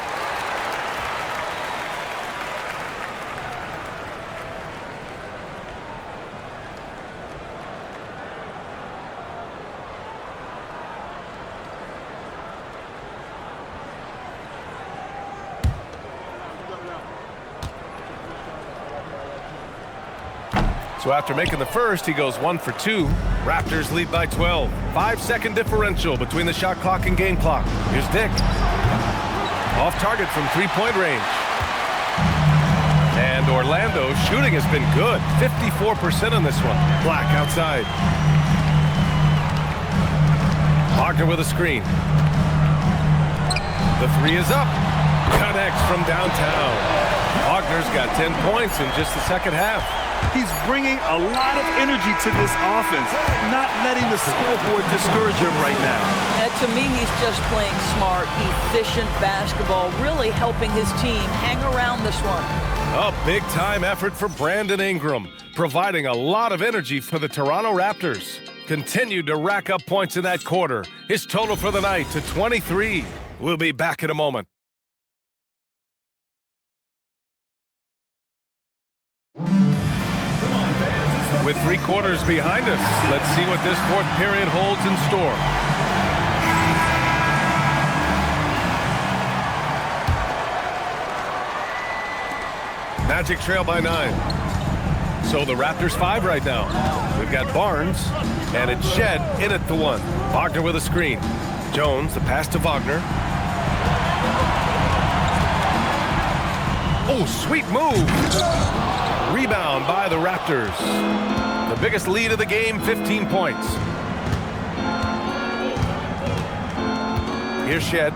So after making the first, he goes 1 for 2. Raptors lead by 12. 5-second differential between the shot clock and game clock. Here's Dick. Off target from 3-point range. And Orlando's shooting has been good. 54% on this one. Black outside. Wagner with a screen. The 3 is up. Connects from downtown. Wagner's got 10 points in just the second half. He's bringing a lot of energy to this offense, not letting the scoreboard discourage him right now. And to me, he's just playing smart, efficient basketball, really helping his team hang around this one. A big-time effort for Brandon Ingram, providing a lot of energy for the Toronto Raptors. Continued to rack up points in that quarter. His total for the night to 23. We'll be back in a moment. With 3 quarters behind us, let's see what this 4th period holds in store. Magic trail by 9. So the Raptors 5 right now. We've got Barnes, and it's Shed in at the 1. Wagner with a screen. Jones, the pass to Wagner. Oh, sweet move. Rebound by the Raptors. The biggest lead of the game, 15 points. Here's Shed.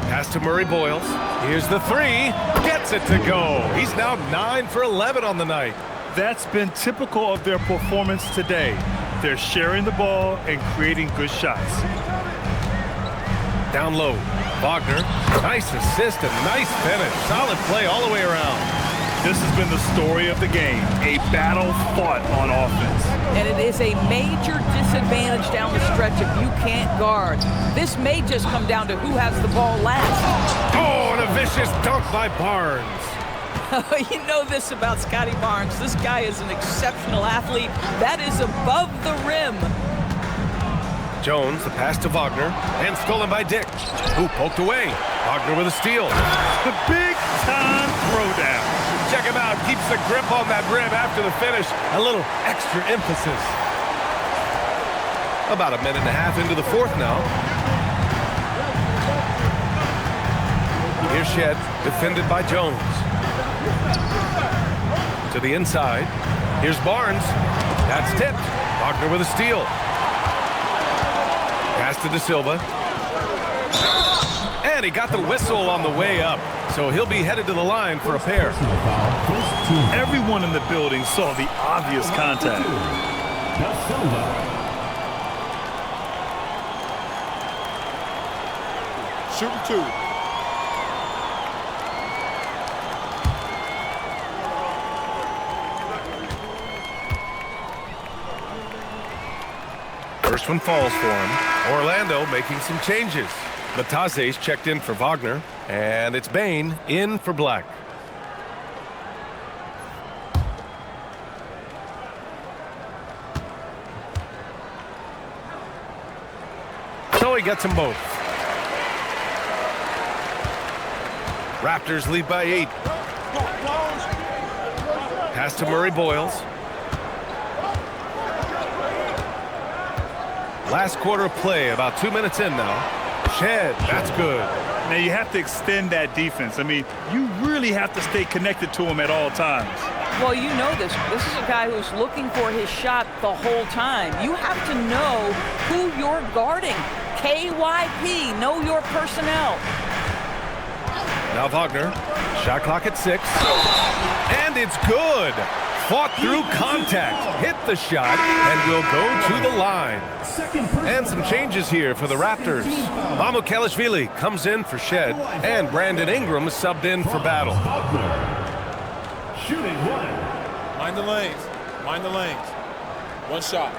Pass to Murray Boyles. Here's the 3. Gets it to go. He's now 9 for 11 on the night. That's been typical of their performance today. They're sharing the ball and creating good shots. Down low. Wagner. Nice assist and nice finish. Solid play all the way around. This has been the story of the game. A battle fought on offense. And it is a major disadvantage down the stretch if you can't guard. This may just come down to who has the ball last. Oh, and a vicious dunk by Barnes. You know this about Scotty Barnes. This guy is an exceptional athlete. That is above the rim. Jones, the pass to Wagner, and stolen by Dick, who poked away. Wagner with a steal. The big-time throwdown. Check him out. Keeps the grip on that rim after the finish. A little extra emphasis. About a minute and a half into the 4th now. Here's Shed, defended by Jones. To the inside. Here's Barnes. That's tipped. Wagner with a steal. Pass to De Silva. And he got the whistle on the way up. So he'll be headed to the line for a pair. Everyone in the building saw the obvious contact. Shooting 2. First one falls for him. Orlando making some changes. Matase's checked in for Wagner, and it's Bain in for Black. So he gets them both. Raptors lead by 8. Pass to Murray Boyles. Last quarter of play, about 2 minutes in now. Shed, that's good. Now you have to extend that defense. I mean, you really have to stay connected to him at all times. Well, you know this. This is a guy who's looking for his shot the whole time. You have to know who you're guarding. KYP, know your personnel. Now Wagner, shot clock at 6. And it's good. Fought through contact, hit the shot, and will go to the line. And some changes here for the Raptors. Mamukelashvili comes in for Shed, and Brandon Ingram is subbed in for Battle. Shooting 1. Mind the lanes. Mind the lanes. One shot.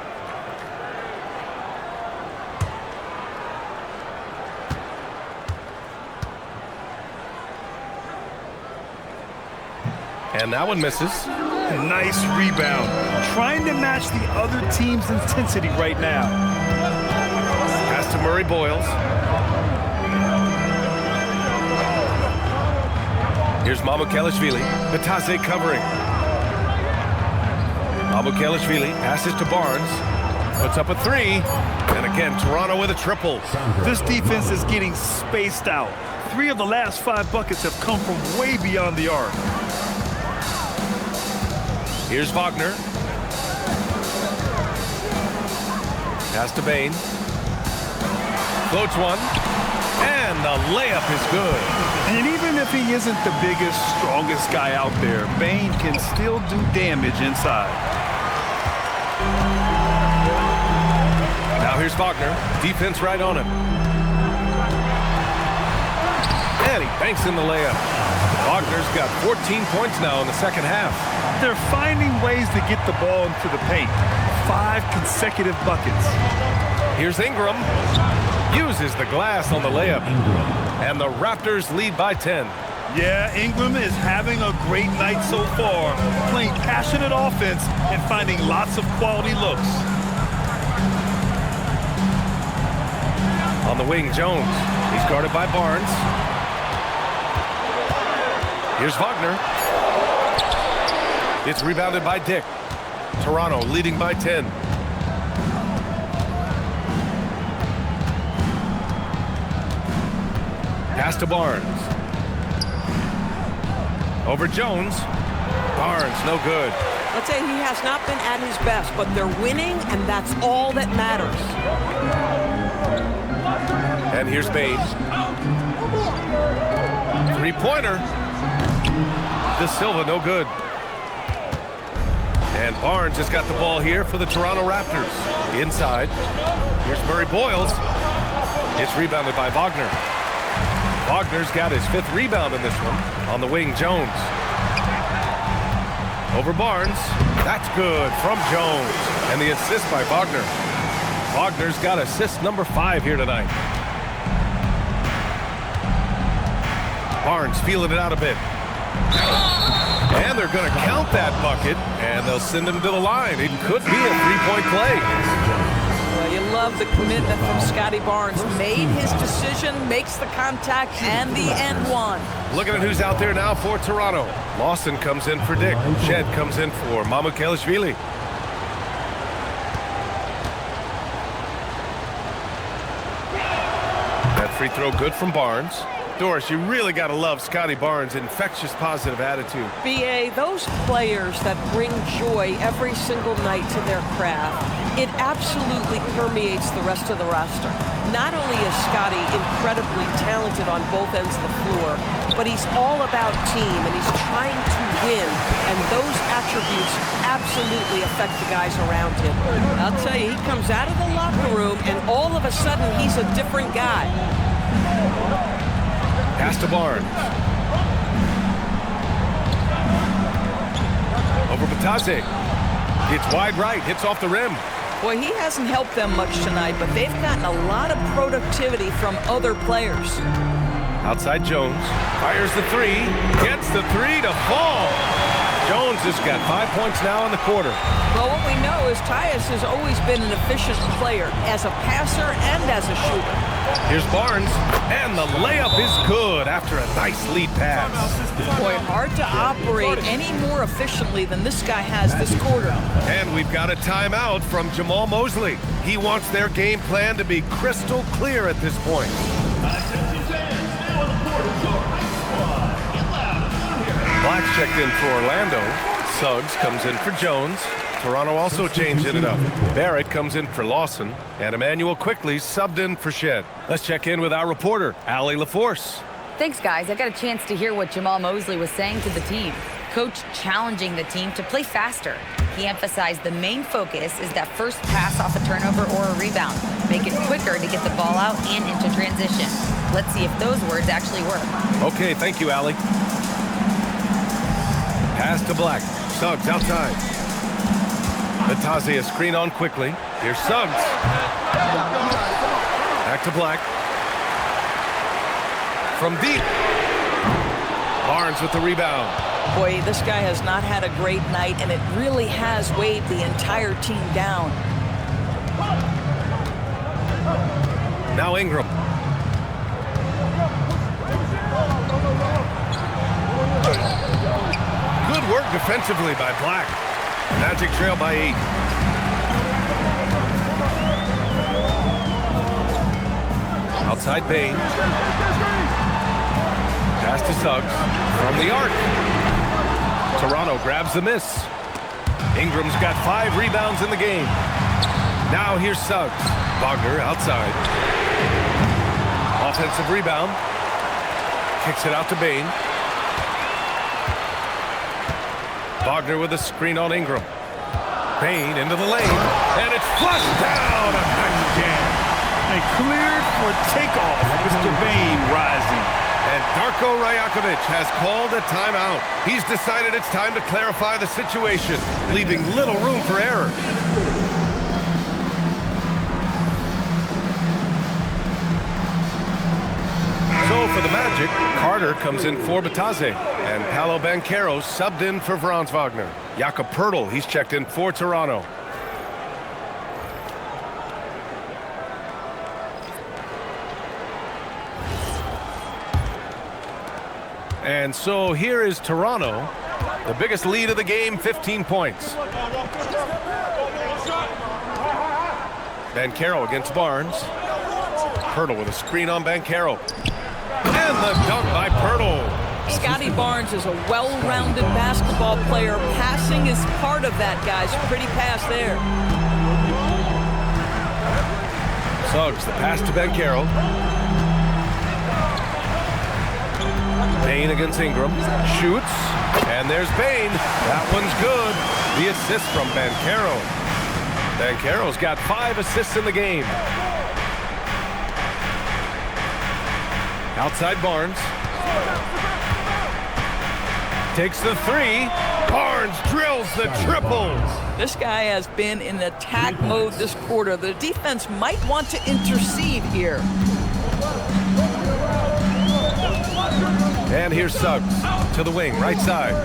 And that one misses. Nice rebound. Trying to match the other team's intensity right now. Pass to Murray Boyles. Here's Mamukelashvili. Batase covering. Mamukelashvili passes to Barnes. Puts up a 3. And again, Toronto with a triple. This defense is getting spaced out. 3 of the last 5 buckets have come from way beyond the arc. Here's Wagner. Pass to Bain. Floats one. And the layup is good. And even if he isn't the biggest, strongest guy out there, Bain can still do damage inside. Now here's Wagner. Defense right on him. And he banks in the layup. Wagner's got 14 points now in the second half. They're finding ways to get the ball into the paint. 5 consecutive buckets. Here's Ingram. Uses the glass on the layup. And the Raptors lead by 10. Yeah, Ingram is having a great night so far, playing passionate offense and finding lots of quality looks. On the wing, Jones. He's guarded by Barnes. Here's Wagner. It's rebounded by Dick. Toronto leading by 10. Pass to Barnes. Over Jones. Barnes, no good. Let's say he has not been at his best, but they're winning, and that's all that matters. And here's Bain. Three-pointer. De Silva, no good. And Barnes has got the ball here for the Toronto Raptors. Inside. Here's Murray Boyles. It's rebounded by Wagner. Wagner's got his 5th rebound in this one. On the wing, Jones. Over Barnes. That's good from Jones. And the assist by Wagner. Wagner's got assist number 5 here tonight. Barnes feeling it out a bit. And they're going to count that bucket, and they'll send him to the line. It could be a 3-point play. Well, you love the commitment from Scotty Barnes. Made his decision, makes the contact, and the end one. Looking at who's out there now for Toronto. Lawson comes in for Dick. Shed comes in for Mamukelashvili. That free throw good from Barnes. Doris, you really got to love Scotty Barnes' infectious positive attitude. B.A., those players that bring joy every single night to their craft, it absolutely permeates the rest of the roster. Not only is Scotty incredibly talented on both ends of the floor, but he's all about team, and he's trying to win, and those attributes absolutely affect the guys around him. I'll tell you, he comes out of the locker room, and all of a sudden, he's a different guy. Pass to Barnes. Over Batase. It's wide right, hits off the rim. Boy, he hasn't helped them much tonight, but they've gotten a lot of productivity from other players. Outside Jones. Fires the 3. Gets the 3 to fall. Jones has got 5 points now in the quarter. Well, what we know is Tyus has always been an efficient player as a passer and as a shooter. Here's Barnes, and the layup is good after a nice lead pass. Boy, hard to operate any more efficiently than this guy has this quarter. And we've got a timeout from Jamal Mosley. He wants their game plan to be crystal clear at this point. Black's checked in for Orlando. Suggs comes in for Jones. Toronto also changing it up. Barrett comes in for Lawson. And Emmanuel Quickly subbed in for Shed. Let's check in with our reporter, Allie LaForce. Thanks, guys. I got a chance to hear what Jamal Mosley was saying to the team. Coach challenging the team to play faster. He emphasized the main focus is that first pass off a turnover or a rebound. Make it quicker to get the ball out and into transition. Let's see if those words actually work. Okay, thank you, Allie. Pass to Black. Suggs outside. Batase a screen on quickly. Here's Suggs. Back to Black. From deep. Barnes with the rebound. Boy, this guy has not had a great night, and it really has weighed the entire team down. Now Ingram. Good work defensively by Black. Magic trail by 8. Outside Bain. Pass to Suggs. From the arc. Toronto grabs the miss. Ingram's got 5 rebounds in the game. Now here's Suggs. Wagner outside. Offensive rebound. Kicks it out to Bain. Wagner with a screen on Ingram. Bain into the lane. And it's flushed down. A nice jam. And cleared for takeoff. Mr. Bain rising. And Darko Rajakovic has called a timeout. He's decided it's time to clarify the situation, leaving little room for error. So for the Magic, Carter comes in for Batase, and Paolo Banchero subbed in for Franz Wagner. Jakob Poeltl, he's checked in for Toronto. And so here is Toronto, the biggest lead of the game, 15 points. Banchero against Barnes. Poeltl with a screen on Banchero. And the dunk by Poeltl. Scotty Barnes is a well-rounded basketball player. Passing is part of that, guys. Pretty pass there. Suggs, the pass to Banchero. Bane against Ingram. Shoots. And there's Bane. That one's good. The assist from Banchero. Banchero's got 5 assists in the game. Outside Barnes. Takes the 3. Barnes drills the triple. This guy has been in attack mode this quarter. The defense might want to intercede here. And here's Suggs to the wing, right side.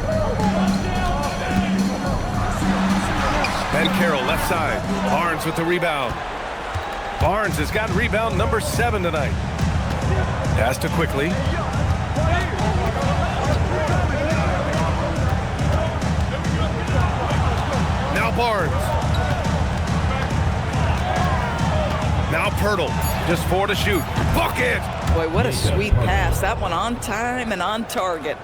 Banchero left side. Barnes with the rebound. Barnes has got rebound number 7 tonight. Pass to Quickly. Now Barnes. Now Poeltl. Just 4 to shoot. Bucket! Boy, what a sweet pass. That one on time and on target.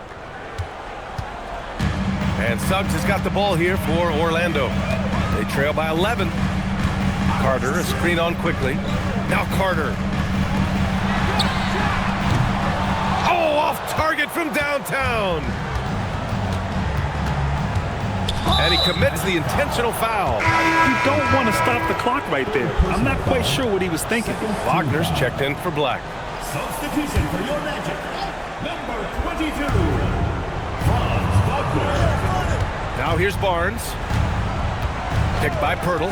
And Suggs has got the ball here for Orlando. They trail by 11. Carter, a screen on Quickly. Now Carter. Oh, off target from downtown. And he commits the intentional foul. You don't want to stop the clock right there. I'm not quite sure what he was thinking. Wagner's checked in for Black. Substitution for your Magic. Number 22, Franz Wagner. Now here's Barnes. Picked by Poeltl.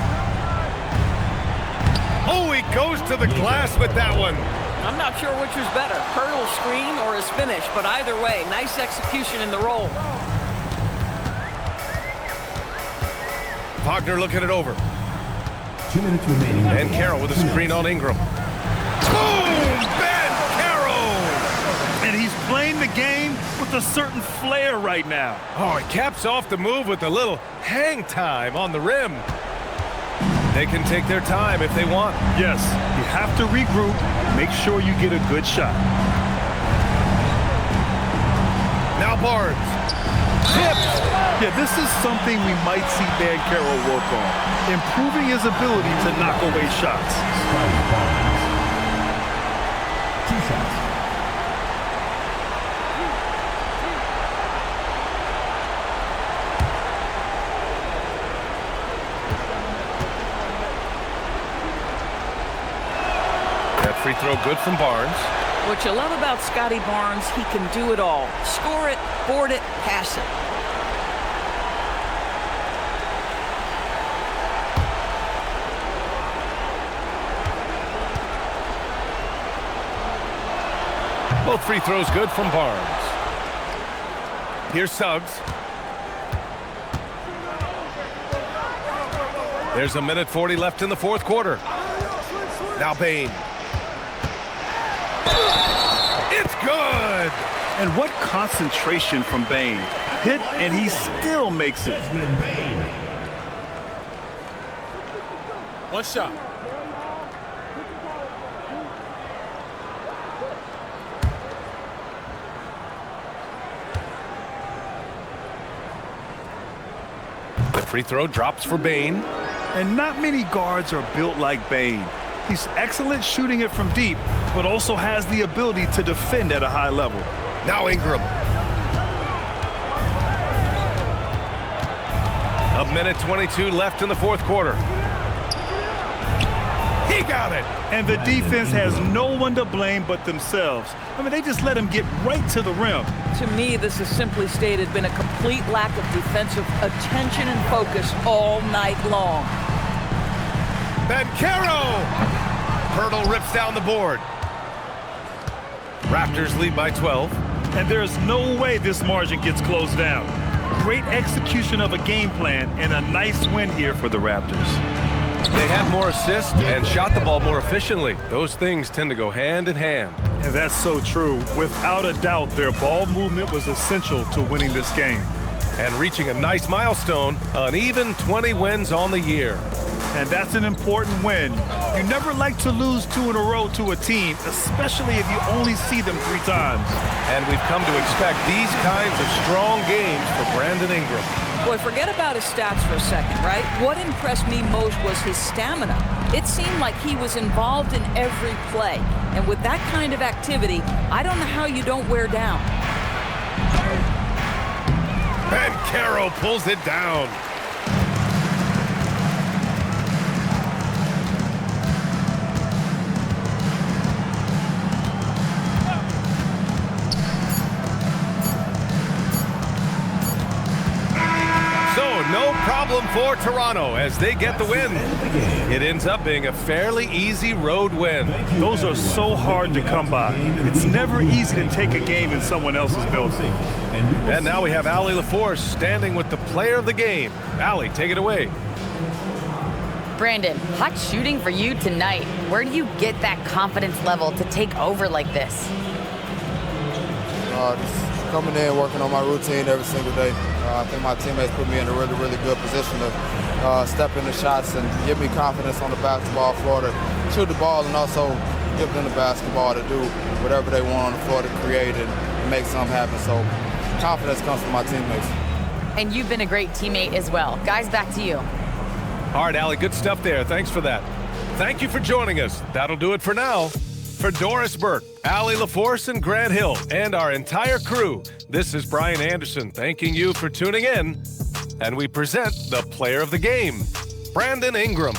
Oh, he goes to the glass with that one. I'm not sure which was better, Poeltl's screen or his finish, but either way, nice execution in the roll. Wagner looking it over. 2 minutes remaining. Banchero with a screen on Ingram. Boom! Banchero! And he's playing the game with a certain flair right now. Oh, he caps off the move with a little hang time on the rim. They can take their time if they want. Yes, you have to regroup, make sure you get a good shot. Now Barnes. Tipped. Yeah, this is something we might see Banchero work on, improving his ability to knock away shots. Scotty Barnes. 2 shots. That free throw good from Barnes. What you love about Scotty Barnes, he can do it all. Score it, board it, pass it. Both free throws good from Barnes. Here's Suggs. There's 1:40 left in the 4th quarter. Now Bane. It's good! And what concentration from Bane. Hit, and he still makes it. One shot. The free throw drops for Bane. And not many guards are built like Bane. He's excellent shooting it from deep, but also has the ability to defend at a high level. Now Ingram. 1:22 left in the 4th quarter. He got it! And the defense has no one to blame but themselves. I mean, they just let him get right to the rim. To me, this has simply stated been a complete lack of defensive attention and focus all night long. Banchero! Poeltl rips down the board. Raptors lead by 12. And there's no way this margin gets closed down. Great execution of a game plan and a nice win here for the Raptors. They had more assists and shot the ball more efficiently. Those things tend to go hand in hand. And that's so true. Without a doubt, their ball movement was essential to winning this game. And reaching a nice milestone, an even 20 wins on the year. And that's an important win. You never like to lose 2 in a row to a team, especially if you only see them 3 times. And we've come to expect these kinds of strong games for Brandon Ingram. Boy, forget about his stats for a second, right? What impressed me most was his stamina. It seemed like he was involved in every play. And with that kind of activity, I don't know how you don't wear down. And Caro pulls it down. No problem for Toronto as they get the win. It ends up being a fairly easy road win. Those are so hard to come by. It's never easy to take a game in someone else's building. And now we have Allie LaForce standing with the player of the game. Allie, take it away. Brandon, hot shooting for you tonight. Where do you get that confidence level to take over like this? Just coming in, working on my routine every single day. I think my teammates put me in a really, really good position to step in the shots and give me confidence on the basketball floor to shoot the ball and also give them the basketball to do whatever they want on the floor to create and make something happen. So confidence comes from my teammates. And you've been a great teammate as well. Guys, back to you. All right, Allie, good stuff there. Thanks for that. Thank you for joining us. That'll do it for now. For Doris Burke, Allie LaForce, and Grant Hill, and our entire crew, this is Brian Anderson thanking you for tuning in. And we present the player of the game, Brandon Ingram.